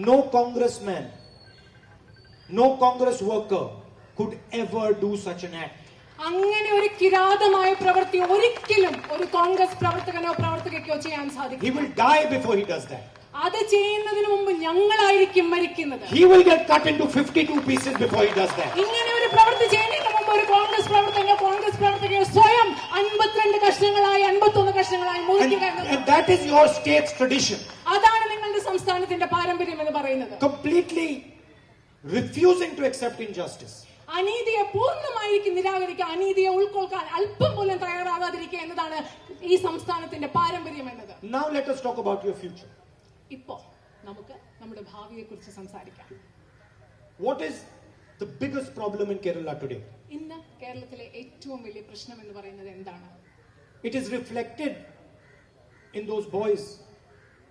No congressman, no Congress worker could ever do such an act. അങ്ങനെ ഒരു കിരാതമായ പ്രവൃത്തി ഒരിക്കലും ഒരു കോൺഗ്രസ് പ്രവർത്തകനോ പ്രവർത്തകയ്ക്കോ ചെയ്യാൻ സാധിക്കും. He will die before he does that. അത് ചെയ്യുന്നതിന് മുമ്പ് ഞങ്ങളായിരിക്കും മരിക്കുന്നത്. He will get cut into 52 pieces before he does that. ഇങ്ങനെ ഒരു പ്രവൃത്തി ചെയ്യുന്നതിന് മുമ്പ് ഒരു കോൺഗ്രസ് പ്രവർത്തകയോ സ്വയം 52 കഷ്ണങ്ങളായി 51 കഷ്ണങ്ങളായി മുറിക്കുക എന്നത്. And that is your state's tradition. അതാണ് നിങ്ങളുടെ സംസ്ഥാനത്തിന്റെ പാരമ്പര്യം എന്ന് പറയുന്നത്. Completely refusing to accept injustice. അനീതിയെ പൂർണ്ണമായി നിരാകരിക്കുക, അനീതിയെ ഉൾക്കൊള്ളാൻ അല്പം പോലും തയ്യാറാകാതിരിക്കുക എന്നതാണ് ഈ സംസ്ഥാനത്തിന്റെ പാരമ്പര്യം എന്നത്. Now let us talk about your future. ഇപ്പോ നമുക്ക് നമ്മുടെ ഭാവിയെ കുറിച്ച് സംസാരിക്കാം. What is the biggest problem in Kerala today? ഇന്ന് കേരളത്തിലെ ഏറ്റവും വലിയ പ്രശ്നം എന്ന് പറയുന്നത് എന്താണ്? It is reflected in those boys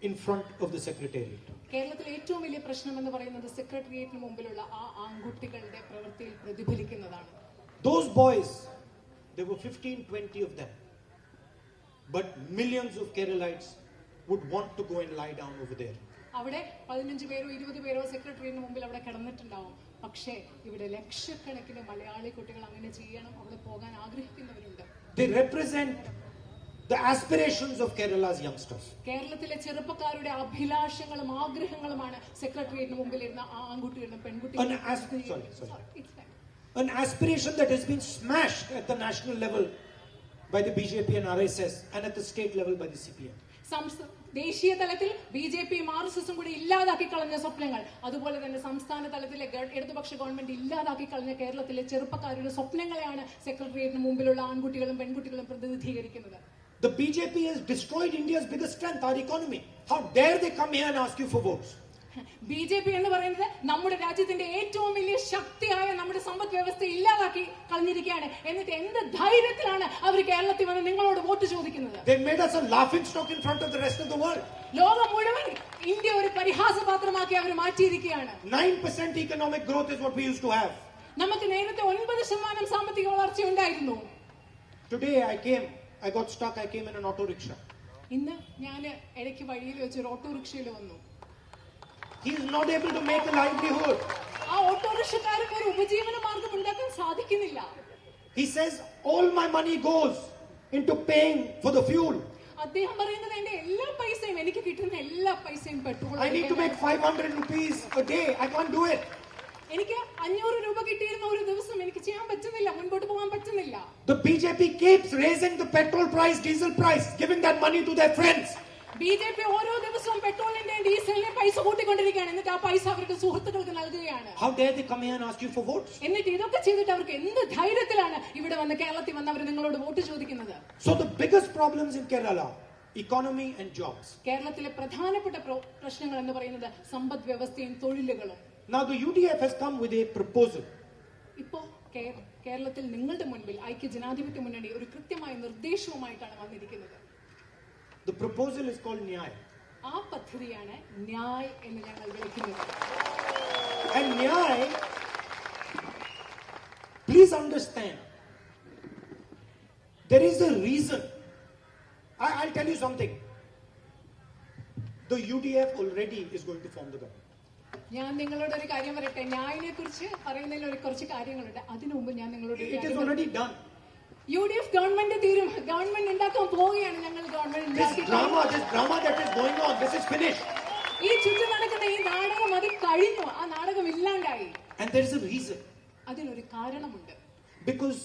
in front of the secretariat. കേരളത്തിലെ ഏറ്റവും വലിയ പ്രശ്നം എന്ന് പറയുന്നത് സെക്രട്ടേറിയറ്റിന് മുമ്പിലുള്ള ആ ആൺകുട്ടികളുടെ പ്രവൃത്തിയിൽ പ്രതിഫലിക്കുന്നതാണ്. Those boys, there were 15-20 of them, but millions of Keralites would want to go and lie down over there. അവിടെ 15 പേരോ 20 പേരോ സെക്രട്ടേറിയറ്റിന് മുമ്പിൽ അവിടെ കിടന്നിട്ടുണ്ടാവും. പക്ഷേ ഇവിടെ ലക്ഷക്കണക്കിന് മലയാളി കുട്ടികൾ അങ്ങനെ ചെയ്യണം, അവിടെ പോകാൻ ആഗ്രഹിക്കുന്നവരുണ്ട്. They represent the aspirations of Kerala's youngsters. കേരളത്തിലെ ചെറുപ്പക്കാരുടെ അഭിലാഷങ്ങളും ആഗ്രഹങ്ങളുമാണ് സെക്രട്ടേറിയറ്റിന് മുമ്പിൽ ഇരുന്ന ആ ആൺകുട്ടികളും പെൺകുട്ടികളും. An aspiration that has been smashed at the national level by the BJP and RSS and at the state level by the CPM. ദേശീയ തലത്തിൽ BJPയും RSSും കൂടി ഇല്ലാതാക്കി കളഞ്ഞ സ്വപ്നങ്ങൾ, അതുപോലെ തന്നെ സംസ്ഥാന തലത്തിലെ ഇടതുപക്ഷ ഗവൺമെന്റ് ഇല്ലാതാക്കി കളഞ്ഞ കേരളത്തിലെ ചെറുപ്പക്കാരുടെ സ്വപ്നങ്ങളെയാണ് സെക്രട്ടേറിയറ്റിന് മുമ്പിലുള്ള ആൺകുട്ടികളും പെൺകുട്ടികളും പ്രതിനിധീകരിക്കുന്നത്. The BJP has destroyed India's biggest strength, our economy. How dare they come here and ask you for votes? BJP എന്ന് പറയുന്നത് നമ്മുടെ രാജ്യത്തിന്റെ ഏറ്റവും വലിയ ശക്തിയായ നമ്മുടെ സമ്പദ് വ്യവസ്ഥ ഇല്ലാതാക്കി കളഞ്ഞിരിക്കുകയാണ്. എന്നിട്ട് എന്ത് ധൈര്യത്തിലാണ് അവർ കേരളത്തിൽ വന്ന് നിങ്ങളോട് വോട്ട് ചോദിക്കുന്നത്? They made us a laughing stock in front of the rest of the world. ലോകം മുഴുവൻ ഇന്ത്യ ഒരു പരിഹാസപാത്രമാക്കി അവർ മാറ്റിയിരിക്കുകയാണ്. 9% economic growth is what we used to have. നമുക്ക് നേരത്തെ 9% സാമ്പത്തിക വളർച്ച ഉണ്ടായിരുന്നു. Today I got stuck. I came in an auto rickshaw. ഇന്ന് ഞാൻ ഇടയ്ക്ക് വഴിയിൽ വെച്ച് ഒരു ഓട്ടോറിക്ഷയിൽ വന്നു. He is not able to make a livelihood. ആ ഓട്ടോറിക്ഷക്കാരന് ഒരു ഉപജീവന മാർഗം ഉണ്ടാക്കാൻ സാധിക്കുന്നില്ല. He says all my money goes into paying for the fuel. അദ്ദേഹം പറയുന്നത് എന്റെ എല്ലാ പൈസയും, എനിക്ക് കിട്ടുന്ന എല്ലാ പൈസയും petrol. I need to make 500 rupees a day. I can't do it. എനിക്ക് 500 രൂപ കിട്ടിയിരുന്ന ഒരു ദിവസം എനിക്ക് ചെയ്യാൻ പറ്റുന്നില്ല, മുൻപോട്ട് പോകാൻ പറ്റുന്നില്ല. The BJP keeps raising the petrol price, diesel price, giving that money to their friends. BJP ഓരോ ദിവസവും പെട്രോളിന്റെയും ഡീസലിന്റെയും പൈസ കൂട്ടിക്കൊണ്ടിരിക്കുകയാണ്. എന്നിട്ട് ആ പൈസ അവർക്ക് സുഹൃത്തുക്കൾക്ക് നൽകുകയാണ്. How dare they come here and ask you for votes? എന്നിട്ട് ഇതൊക്കെ ചെയ്തിട്ട് അവർക്ക് എന്ത് ധൈര്യത്തിലാണ് ഇവിടെ വന്ന് കേരളത്തിൽ വന്ന് അവർ നിങ്ങളോട് വോട്ട് ചോദിക്കുന്നത്? So the biggest problems in Kerala, economy and jobs. കേരളത്തിലെ പ്രധാനപ്പെട്ട പ്രശ്നങ്ങൾ എന്ന് പറയുന്നത് സമ്പദ് വ്യവസ്ഥയും തൊഴിലുകളും. Now the UDF has come with a proposal. ഇപ്പോ കേരളത്തിൽ നിങ്ങളുടെ മുൻപിൽ ഐക്യ ജനാധിപത്യ മുന്നണി ഒരു കൃത്യമായ നിർദ്ദേശവുമായിട്ടാണ് വന്നിരിക്കുന്നത്. The proposal is called Nyay. ആ പദ്ധതിയാണ് ന്യായ് എന്ന് ഞങ്ങൾ വിളിക്കുന്നത്. And Nyay, please understand, there is a reason. I'll tell you something. The UDF already is going to form the government. ഞാൻ നിങ്ങളോട് ഒരു കാര്യം പറയട്ടെ. ന്യായിനെ കുറിച്ച് പറയുന്നതിൽ കുറച്ച് കാര്യങ്ങളുണ്ട്. അതിനു മുമ്പ് ഞാൻ നിങ്ങളോട് It is already done. UDF government government ഉണ്ടാക്കാൻ പോവുകയാണ്. ഞങ്ങൾ government This drama that is going on, this is finished. ഈ ചുറ്റും നടക്കുന്ന ഈ നാടകം അത് കഴിഞ്ഞു. ആ നാടകം ഇല്ലാണ്ടായി. And there is a reason. അതിനൊരു കാരണമുണ്ട്. Because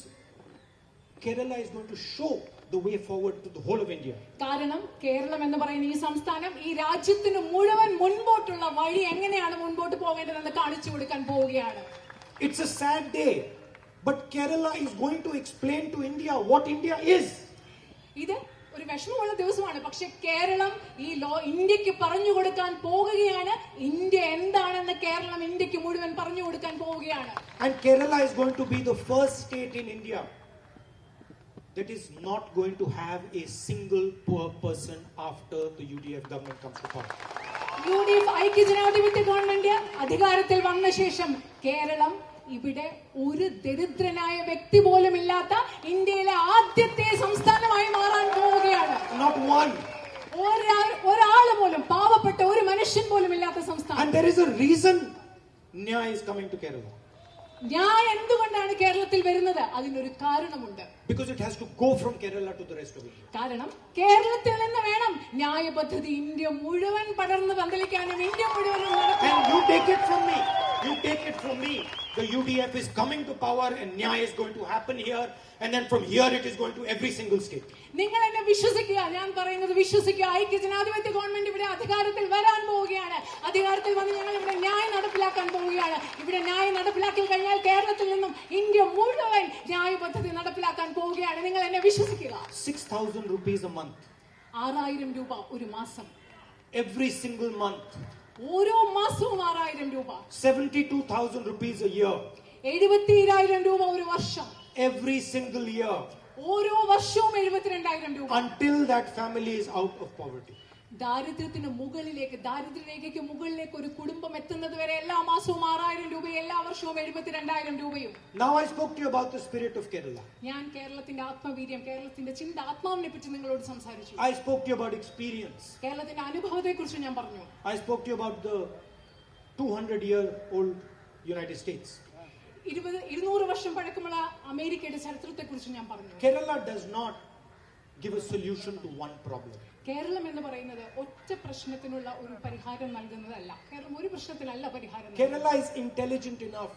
Kerala is going to show the way forward to the whole of India. കാരണം കേരളം എന്ന് പറയുന്ന ഈ സംസ്ഥാനം ഈ രാജ്യത്തിന് മുഴുവൻ മുൻപോട്ടുള്ള വഴി എങ്ങനെയാണ് മുൻപോട്ട് പോകേണ്ടതെന്ന് കാണിച്ചു കൊടുക്കാൻ പോവുകയാണ്. It's a sad day, but Kerala is going to explain to India what India is. ഇത് ഒരു വിഷമമുള്ള ദിവസമാണ്. പക്ഷെ കേരളം ഈ ഇന്ത്യക്ക് പറഞ്ഞു കൊടുക്കാൻ പോകുകയാണ്. ഇന്ത്യ എന്താണെന്ന് കേരളം ഇന്ത്യക്ക് മുഴുവൻ പറഞ്ഞു കൊടുക്കാൻ പോവുകയാണ്. And Kerala is going to be the first state in India that is not going to have a single poor person after the UDF government comes to power. UDF ഐക്യജനാധിപത്യ ഗവൺമെന്റ് അധികാരത്തിൽ വന്ന ശേഷം കേരളം ഇവിടെ ഒരു ദരിദ്രനായ വ്യക്തി പോലും ഇല്ലാത്ത ഇന്ത്യയിലെ ആദ്യത്തെ സംസ്ഥാനമായി മാറാൻ പോവുകയാണ്. Not one. ഒരാൾ പോലും, പാവപ്പെട്ട ഒരു മനുഷ്യൻ പോലും ഇല്ലാത്ത സംസ്ഥാനം. And there is a reason Nyaya is coming to Kerala. ഞാൻ എന്തുകൊണ്ടാണ് കേരളത്തിൽ വരുന്നത്? അതിനൊരു കാരണമുണ്ട്. Because it has to go from Kerala to the rest of India. കാരണം കേരളത്തിൽ നിന്ന് വേണം ന്യായ പദ്ധതി ഇന്ത്യ മുഴുവൻ പടർന്ന് പന്തലിക്കാനും ഇന്ത്യ മുഴുവനും നടക്കാനും. And you take it from me. You take it from me. The UDF is coming to power and Nyaya is going to happen here. And then from here it is going to every single state. നിങ്ങൾ എന്നെ വിശ്വസിക്കുക, ഞാൻ പറയുന്നത് വിശ്വസിക്കുക. ഐക്യജനാധിപത്യ government ഇവിടെ അധികാരത്തിൽ വരാൻ പോവുകയാണ്. അധികാരത്തിൽ വന്ന് ഞങ്ങൾ ഇവിടെ ന്യായം നടപ്പിലാക്കാൻ പോവുകയാണ്. ഇവിടെ ന്യായം നടപ്പിലാക്കി കഴിഞ്ഞാൽ കേരളത്തിൽ നിന്നും ഇന്ത്യ മുഴുവൻ ന്യായ പദ്ധതി നടപ്പിലാക്കാൻ പോവുകയാണ്. നിങ്ങൾ എന്നെ വിശ്വസിക്കുക. 6,000 rupees a month. 6000 രൂപ ഒരു മാസം. Every single month. ഓരോ മാസവും 6000 രൂപ. 72,000 rupees a year. 72,000 രൂപ ഒരു വർഷം. Every single year. ഓരോ വർഷവും 72,000 രൂപ. Until that family is out of poverty. ദാരിദ്ര്യത്തിന് മുകളിലേക്ക്, ദാരിദ്ര്യരേഖയ്ക്ക് മുകളിലേക്ക് ഒരു കുടുംബം എത്തുന്നത് വരെ എല്ലാ മാസവും 6000 രൂപയും എല്ലാ വർഷവും 72,000 രൂപയും. Now I spoke to you about the spirit of Kerala. ഞാൻ കേരളത്തിന്റെ ആത്മവീര്യം, കേരളത്തിന്റെ ചിന്ത, ആത്മാവിനെ പറ്റി നിങ്ങളോട് സംസാരിച്ചു. I spoke to you about experience. കേരളത്തിന്റെ അനുഭവത്തെ കുറിച്ച് ഞാൻ പറഞ്ഞു. I spoke to you about the 200-year-old United States. 200 വർഷം പഴക്കമുള്ള അമേരിക്കയുടെ ചരിത്രത്തെ കുറിച്ച് ഞാൻ പറഞ്ഞു. Kerala does not give a solution to one problem. Keralam എന്ന് പറയുന്നത് ഒറ്റ പ്രശ്നത്തിനുള്ള ഒരു പരിഹാരം നൽകുന്നതല്ല. കേരളം ഒരു പ്രശ്നത്തിനല്ല പരിഹാരം. Kerala is intelligent enough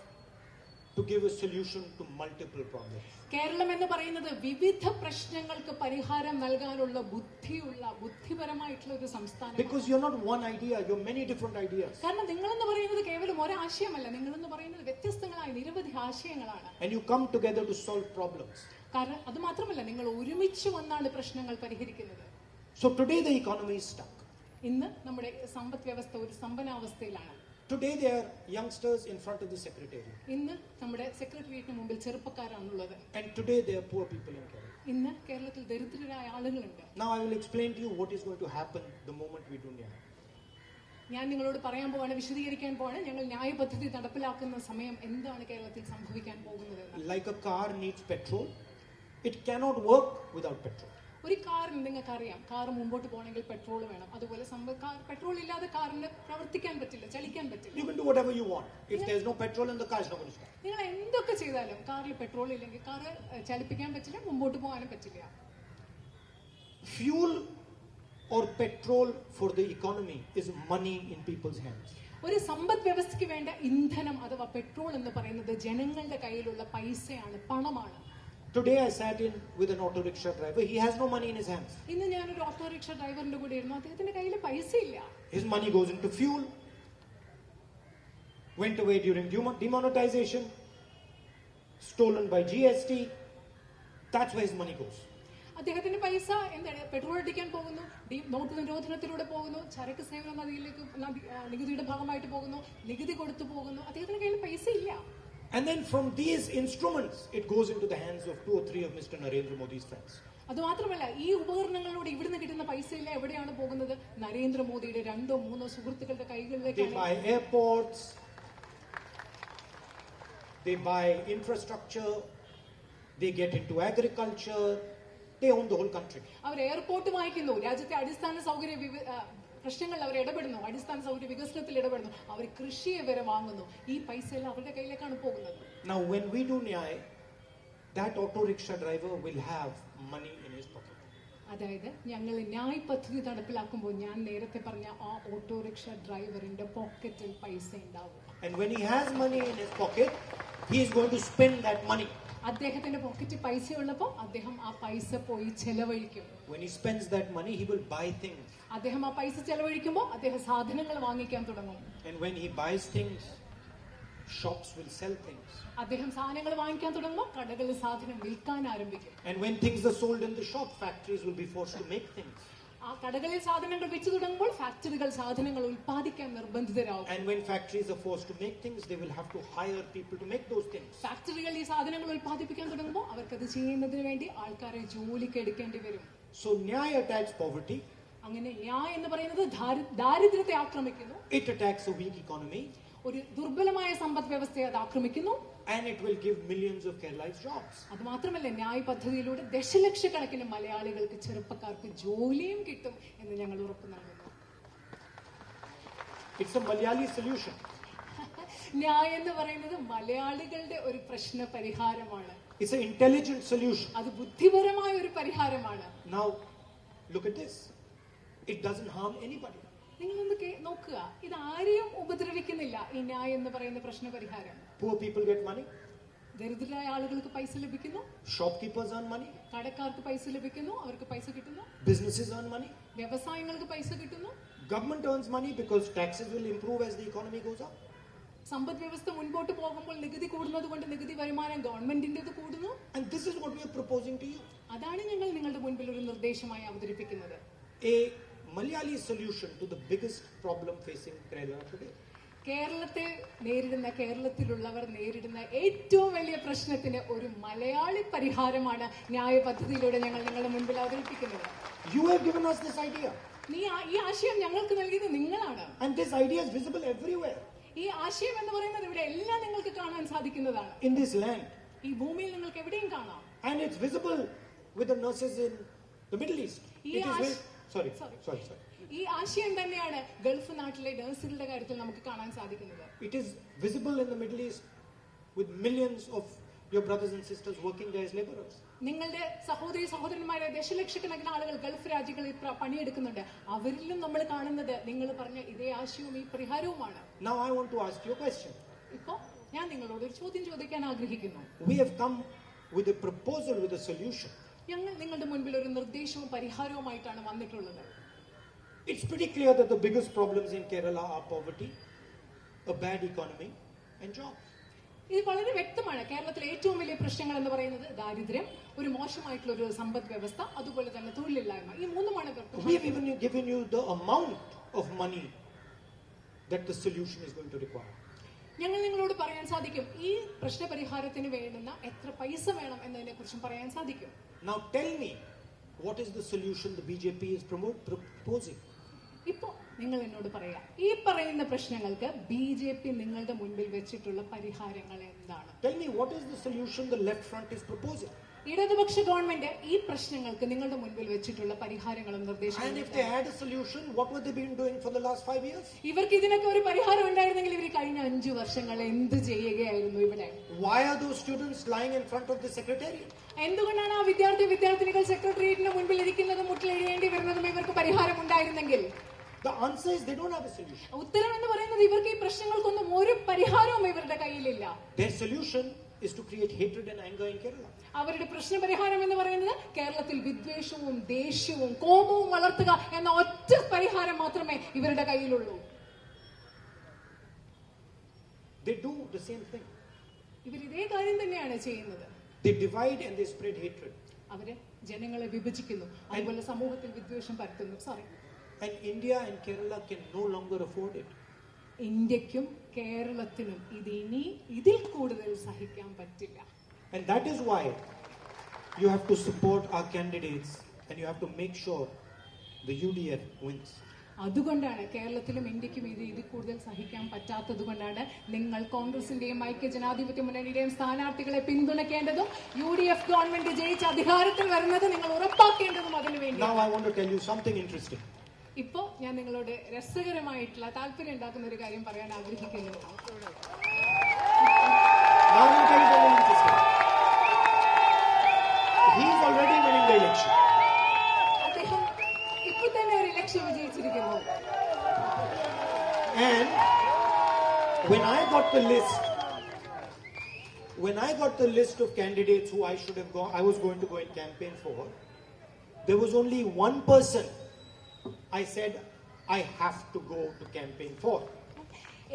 to give a solution to multiple problems. Keralam എന്ന് പറയുന്നത് വിവിധ പ്രശ്നങ്ങൾക്ക് പരിഹാരം നൽകാനുള്ള ബുദ്ധിപരമായിട്ടുള്ള ഒരു സംസ്ഥാനമാണ്. Because you're not one idea, you're many different ideas. കാരണം നിങ്ങളെന്ന് പറയുന്നത് കേവലം ഒരാശയമല്ല, നിങ്ങളെന്ന് പറയുന്നത് വ്യത്യസ്തങ്ങളായ നിരവധി ആശയങ്ങളാണ്. And you come together to solve problems. കാരണം അത് മാത്രമല്ല, നിങ്ങൾ ഒരുമിച്ച് വന്നാണ് പ്രശ്നങ്ങൾ പരിഹരിക്കുന്നത്. So today the economy is stuck. ഇന്ന് നമ്മുടെ സമ്പദ് വ്യവസ്ഥ ഒരു സ്തംഭനാവസ്ഥയിലാണ്. Today there are youngsters in front of the secretariat. ഇന്ന് നമ്മുടെ സെക്രട്ടേറിയറ്റിന് മുമ്പിൽ ചെറുപ്പക്കാരാണുള്ളത്. And today there are poor people in Kerala. ഇന്ന് കേരളത്തിൽ ദരിദ്രരായ ആളുകളുണ്ട്. Now I will explain to you what is going to happen the moment we do Nyaya. ഞാൻ നിങ്ങളോട് പറയാൻ പോവാണ്, വിശദീകരിക്കാൻ പോവാണ്, ഞങ്ങൾ ന്യായ പദ്ധതി നടപ്പിലാക്കുന്ന സമയം എന്താണ് കേരളത്തിൽ സംഭവിക്കാൻ പോകുന്നത്. Like a car needs petrol, it cannot work without petrol. ഒരു കാറിന് നിങ്ങൾക്കറിയാം, കാർ മുമ്പോട്ട് പോകണമെങ്കിൽ പെട്രോൾ വേണം. അതുപോലെ പെട്രോൾ ഇല്ലാതെ കാറിന് പ്രവർത്തിക്കാൻ പറ്റില്ല, ചലിക്കാൻ പറ്റില്ല. You can do whatever you want. If there is no petrol in the car, it's not going to start. നിങ്ങൾ എന്തൊക്കെ ചെയ്താലും കാറിൽ പെട്രോൾ ഇല്ലെങ്കിൽ കാർ ചലിപ്പിക്കാൻ പറ്റില്ല, മുമ്പോട്ട് പോകാനും പറ്റില്ല. Fuel or petrol for the economy is money in people's hands. ഒരു സമ്പദ് വ്യവസ്ഥയ്ക്ക് വേണ്ട ഇന്ധനം അഥവാ പെട്രോൾ എന്ന് പറയുന്നത് ജനങ്ങളുടെ കയ്യിലുള്ള പൈസയാണ്, പണമാണ്. Today I sat in with an auto rickshaw driver. He has no money in his hands. ഇന്ന് ഞാനൊരു ഓട്ടോറിക്ഷ ഡ്രൈവറിന്റെ കൂടെ ഇരുന്നു. അദ്ദേഹത്തിന്റെ കയ്യിൽ പൈസ ഇല്ല. His money goes into fuel. Went away during demonetization. Stolen by GST. That's where his money goes. അദ്ദേഹത്തിന്റെ പൈസ എന്താണ്? പെട്രോൾ അടിക്കാൻ പോകുന്നു, നോട്ട് നിരോധനത്തിലൂടെ പോകുന്നു, ചരക്ക് സേവന നികുതിയുടെ ഭാഗമായിട്ട് പോകുന്നു, നികുതി കൊടുത്തു പോകുന്നു. അദ്ദേഹത്തിന്റെ കയ്യിൽ പൈസ ഇല്ല. And then from these instruments, it goes into the hands of 2 or 3 of Mr. Narendra Modi's friends. അത് മാത്രമല്ല, ഈ ഉപകരണങ്ങളിലൂടെ ഇവിടുന്ന് കിട്ടുന്ന പൈസ ഇല്ല എവിടെയാണ് പോകുന്നത്? നരേന്ദ്രമോദിയുടെ 2-3 സുഹൃത്തുക്കളുടെ കൈകളിലേക്ക്. They buy airports, they buy infrastructure, they get into agriculture, they own the whole country. അവർ എയർപോർട്ട് വാങ്ങിക്കുന്നു, രാജ്യത്തെ അടിസ്ഥാന സൗകര്യ പ്രശ്നങ്ങളിൽ അവർ ഇടപെടുന്നു, അടിസ്ഥാന സൗകര്യ വികസനത്തിൽ ഇടപെടുന്നു, അവർ കൃഷിയെ വരെ വാങ്ങുന്നു. ഈ പൈസ എല്ലാം അവരുടെ കയ്യിലേക്കാണ് പോകുന്നത്. Now when we do Nyaya, that auto rickshaw driver will have money in his pocket. അതായത് ഞങ്ങൾ ന്യായ് പദ്ധതി നടപ്പിലാക്കുമ്പോൾ ഞാൻ നേരത്തെ പറഞ്ഞ ആ ഓട്ടോറിക്ഷ ഡ്രൈവറിന്റെ പോക്കറ്റിൽ പൈസ ഉണ്ടാവും. And when he has money in his pocket, he is going to spend that money. അദ്ദേഹത്തിന്റെ പോക്കറ്റിൽ പൈസ ഉള്ളപ്പോൾ അദ്ദേഹം ആ പൈസ പോയി ചെലവഴിക്കും. When he spends that money, he will buy things. അദ്ദേഹം ആ പൈസ ചെലവഴിക്കുമ്പോൾ അദ്ദേഹം സാധനങ്ങൾ വാങ്ങിക്കാൻ തുടങ്ങും. And when he buys things, shops will sell things. അദ്ദേഹം സാധനങ്ങൾ വാങ്ങിക്കാൻ തുടങ്ങുമ്പോൾ കടകളിൽ സാധനം വിൽക്കാൻ ആരംഭിക്കും. And when things are sold in the shop, factories will be forced to make things. ആ കടകളിൽ സാധനങ്ങൾ വിറ്റു തുടങ്ങുമ്പോൾ ഫാക്ടറികൾ സാധനങ്ങൾ ഉൽപ്പാദിക്കാൻ നിർബന്ധിതരാകും. And when factories are forced to make things, they will have to hire people to make those things. ഫാക്ടറികൾ ഈ സാധനങ്ങൾ ഉൽപ്പാദിപ്പിക്കാൻ തുടങ്ങുമ്പോൾ അവർക്കത് ചെയ്യുന്നതിന് വേണ്ടി ആൾക്കാരെ ജോലിക്ക് എടുക്കേണ്ടി വരും. So Nyay attacks poverty. അങ്ങനെ ന്യായ് എന്ന് പറയുന്നത് ദാരിദ്ര്യത്തെ ആക്രമിക്കുന്നു. It attacks a weak economy. ഒരു ദുർബലമായ സമ്പദ് വ്യവസ്ഥയെ അത് ആക്രമിക്കുന്നു. And it will give millions of Keralites jobs. അത് മാത്രമല്ല ന്യായ് പദ്ധതിയിലൂടെ ദശലക്ഷക്കണക്കിന് മലയാളികൾക്ക് ചെറുപ്പക്കാർക്ക് ജോലിയും കിട്ടും എന്ന് ഞങ്ങൾ ഉറപ്പു നൽകുന്നു. It's a Malayali solution. Nyay എന്ന് പറയുന്നത് മലയാളികളുടെ ഒരു പ്രശ്ന പരിഹാരമാണ്. It's an intelligent solution. അത് ബുദ്ധിപരമായ ഒരു പരിഹാരമാണ്. Now, look at this. It doesn't harm anybody. നിങ്ങളൊന്ന് നോക്കുക, ഇത് ആരെയും ഉപദ്രവിക്കുന്നില്ല. ഈ ന്യായ് എന്ന് പറയുന്ന പ്രശ്ന പരിഹാരം. Poor people get money. ദരിദ്രരായ ആളുകൾക്ക് പൈസ ലഭിക്കുന്നു. Shopkeepers earn money. കടക്കാർക്ക് പൈസ ലഭിക്കുന്നു, അവർക്ക് പൈസ കിട്ടുന്നു. Businesses earn money. വ്യവസായങ്ങൾക്ക് പൈസ കിട്ടുന്നു. Government earns money because taxes will improve as the economy goes up. സമ്പദ് വ്യവസ്ഥ മുൻപോട്ട് പോകുമ്പോൾ നികുതി കൂടുന്നത് കൊണ്ട് നികുതി വരുമാനം ഗവൺമെന്റിന്റേത് കൂടുന്നു. And this is what we are proposing to you. അതാണ് ഞങ്ങൾ നിങ്ങളുടെ മുൻപിൽ ഒരു നിർദ്ദേശമായി അവതരിപ്പിക്കുന്നത്. A Malayali solution to the biggest problem facing Kerala today. കേരളത്തിലുള്ളവർ നേരിടുന്ന ഏറ്റവും വലിയ പ്രശ്നത്തിന് ഒരു മലയാളി പരിഹാരമാണ് ന്യായ പദ്ധതിയിലൂടെ ഞങ്ങൾ നിങ്ങളുടെ മുൻപിൽ അവതരിപ്പിക്കുന്നത്. You have given us this idea. ഈ ആശയം ഞങ്ങൾക്ക് നൽകിയത് നിങ്ങളാണ്. And this idea is visible everywhere. ഈ ആശയം എന്ന് പറയുന്നത് ഇവിടെ എല്ലാം നിങ്ങൾക്ക് കാണാൻ സാധിക്കുന്നതാണ്. In this land. ഈ ഭൂമിയിൽ നിങ്ങൾക്ക് എവിടെയും കാണാം. And it's visible with the nurses in the Middle East. Sorry. ഈ ആശയം തന്നെയാണ് ഗൾഫ് നാട്ടിലെ നഴ്സുകളുടെ കാര്യത്തിൽ നമുക്ക് കാണാൻ സാധിക്കുന്നത്. It is visible in the Middle East with millions of your brothers and sisters working there as laborers. നിങ്ങളുടെ സഹോദരി സഹോദരന്മാരെ ദശലക്ഷക്കണക്കിന് ആളുകൾ ഗൾഫ് രാജ്യങ്ങളിൽ പണിയെടുക്കുന്നുണ്ട്. അവരിലും നമ്മൾ കാണുന്നത് നിങ്ങൾ പറഞ്ഞ ഇതേ ആശയവും ഈ പരിഹാരവുമാണ്. Now I want to ask you a question. ഇപ്പോ ഞാൻ നിങ്ങളോട് ഒരു ചോദ്യം ചോദിക്കാൻ ആഗ്രഹിക്കുന്നു. We have come with a proposal, with a solution. ഞങ്ങൾ നിങ്ങളുടെ മുൻപിൽ ഒരു നിർദ്ദേശവും പരിഹാരവുമായിട്ടാണ് വന്നിട്ടുള്ളത്. It's pretty clear that the biggest problems in Kerala are poverty, a bad economy, and jobs. ഇത് വളരെ വ്യക്തമാണ്. കേരളത്തിലെ ഏറ്റവും വലിയ പ്രശ്നങ്ങൾ എന്ന് പറയുന്നത് ദാരിദ്ര്യം, ഒരു മോശമായിട്ടുള്ള ഒരു സമ്പദ് വ്യവസ്ഥ, അതുപോലെ തന്നെ തൊഴിലില്ലായ്മ. ഈ മൂന്നുമാണ്. We have even given you the amount of money that the solution is going to require. ഞങ്ങൾ നിങ്ങളോട് പറയാൻ സാധിക്കും ഈ പ്രശ്ന പരിഹാരത്തിന് വേണ്ടുന്ന എത്ര പൈസ വേണം എന്നതിനെ കുറിച്ചും പറയാൻ സാധിക്കും. Now tell me, what is the solution the BJP is proposing? ഇപ്പോ നിങ്ങൾ എന്നോട് പറയാം, ഈ പറയുന്ന പ്രശ്നങ്ങൾക്ക് ബിജെപി നിങ്ങളുടെ മുൻപിൽ വെച്ചിട്ടുള്ള പരിഹാരങ്ങൾ എന്താണ്? Tell me, what is the solution the left front is proposing? ഇടതുപക്ഷ ഗവൺമെന്റ് ഈ പ്രശ്നങ്ങൾക്ക് നിങ്ങളുടെ മുൻപിൽ വെച്ചിട്ടുള്ള പരിഹാരങ്ങളും നിർദ്ദേശങ്ങളും. And if they had a solution, what would they been doing for the last 5 years? ഇവർക്ക് ഇതിനൊക്കെ ഒരു പരിഹാരം ഉണ്ടായിരുന്നെങ്കിൽ ഇവർ കഴിഞ്ഞ 5 വർഷങ്ങൾ എന്ത് ചെയ്യുകയായിരുന്നു ഇവിടെ? Why are those students lying in front of the secretariat? എന്തുകൊണ്ടാണ് ആ വിദ്യാർത്ഥിനികൾ സെക്രട്ടേറിയറ്റിന് മുൻപിൽ ഇരിക്കുന്നതും മുട്ടിലെഴുതേണ്ടി വരുന്നതും? ഇവർക്ക് പരിഹാരം ഉണ്ടായിരുന്നെങ്കിൽ. The answer is they don't have a solution. ഉത്തരം എന്ന് പറയുന്നത് ഇവർക്ക് ഈ പ്രശ്നങ്ങൾക്കൊന്നും ഒരു പരിഹാരവും ഇവരുടെ കയ്യിലില്ല. Their solution is to create hatred and anger in Kerala. അവരുടെ പ്രശ്ന പരിഹാരം എന്ന് പറയുന്നത് കേരളത്തിൽ വിദ്വേഷവും ദേഷ്യവും കോപവും വളർത്തുക എന്ന ഒറ്റ പരിഹാരം മാത്രമേ ഇവരുടെ കയ്യിലുള്ളൂ. They do the same thing. ഇവർ ഇതേ കാര്യം തന്നെയാണ് ചെയ്യുന്നത്. They divide and they spread hatred. അവര് ജനങ്ങളെ വിഭജിക്കുന്നു, അതുപോലെ സമൂഹത്തിൽ വിദ്വേഷം പരത്തുന്നു. And India and Kerala can no longer afford it. ഇന്ത്യക്കും കേരളത്തിനും ഇതിൽ കൂടുതൽ സഹിക്കാൻ പറ്റില്ല. And that is why you have to support our candidates and you have to make sure the UDF wins. അതുകൊണ്ടാണ് കേരളത്തിലും ഇന്ത്യക്കും ഇതിൽ കൂടുതൽ സഹിക്കാൻ പറ്റാത്തത് കൊണ്ടാണ് നിങ്ങൾ കോൺഗ്രസിന്റെയും ഐക്യ ജനാധിപത്യ മുന്നണിയുടെയും സ്ഥാനാർത്ഥികളെ പിന്തുണയ്ക്കേണ്ടതും UDF ഗവൺമെന്റ് ജയിച്ച് അധികാരത്തിൽ വരുന്നത് നിങ്ങൾ ഉറപ്പാക്കേണ്ടതും അതിനുവേണ്ടി. Now I want to tell you something interesting. ഇപ്പോ ഞാൻ നിങ്ങളോട് രസകരമായിട്ടുള്ള താല്പര്യം ഉണ്ടാക്കുന്ന ഒരു കാര്യം പറയാൻ ആഗ്രഹിക്കുന്നു. Now I will tell you something interesting. He is already winning the election. Yeshu വിജയിച്ചിരിക്കുന്നു. And when I got the list of candidates who I was going to go and campaign for, there was only one person I said I have to go to campaign for.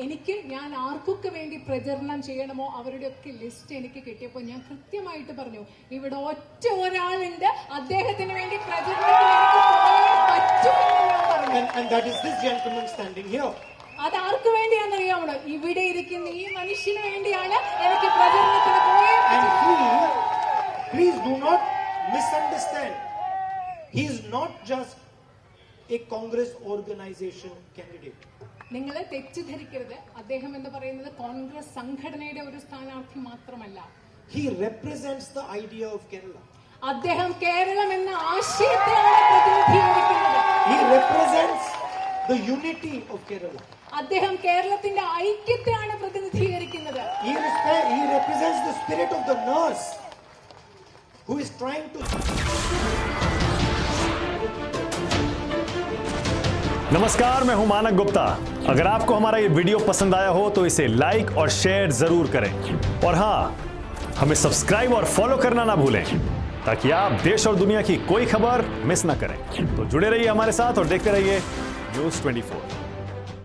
എനിക്ക് ഞാൻ ആർക്കൊക്കെ വേണ്ടി പ്രചരണം ചെയ്യണമോ അവരുടെയൊക്കെ list എനിക്ക് കിട്ടിയപ്പോൾ ഞാൻ കൃത്യമായിട്ട് പറഞ്ഞു, ഇവിടെ ഒറ്റ ഒരാളുണ്ട്, അദ്ദേഹത്തിന് വേണ്ടി പ്രചരണത്തിന് എനിക്ക് പോയേ പറ്റൂ എന്ന് ഞാൻ പറഞ്ഞു. And that is this gentleman standing here. അത് ആർക്ക് വേണ്ടിയാണെന്നറിയാമോ? ഇവിടെ ഇരിക്കുന്ന ഈ മനുഷ്യന് വേണ്ടിയാണ് എനിക്ക് പ്രചരണത്തിന് പോയേ And പറ്റൂ. please do not misunderstand. He is not just a Congress organization candidate. നിങ്ങൾ തെറ്റിദ്ധരിക്കരുത്, അദ്ദേഹം എന്ന് പറയുന്നത് കോൺഗ്രസ് സംഘടനയുടെ ഒരു സ്ഥാനാർത്ഥി മാത്രമല്ല. He represents the idea of Kerala. അദ്ദേഹം കേരളം എന്ന ആശയത്തെയാണ് പ്രതിനിധീകരിക്കുന്നത്. He represents the unity of Kerala. അദ്ദേഹം കേരളത്തിന്റെ ഐക്യത്തെയാണ് പ്രതിനിധീകരിക്കുന്നത്. He represents the spirit of the nurse who is trying to. नमस्कार, मैं हूं मानक गुप्ता। अगर आपको हमारा ये वीडियो पसंद आया हो तो इसे लाइक और शेयर जरूर करें और हाँ, हमें सब्सक्राइब और फॉलो करना ना भूलें ताकि आप देश और दुनिया की कोई खबर मिस ना करें। तो जुड़े रहिए हमारे साथ और देखते रहिए News 24।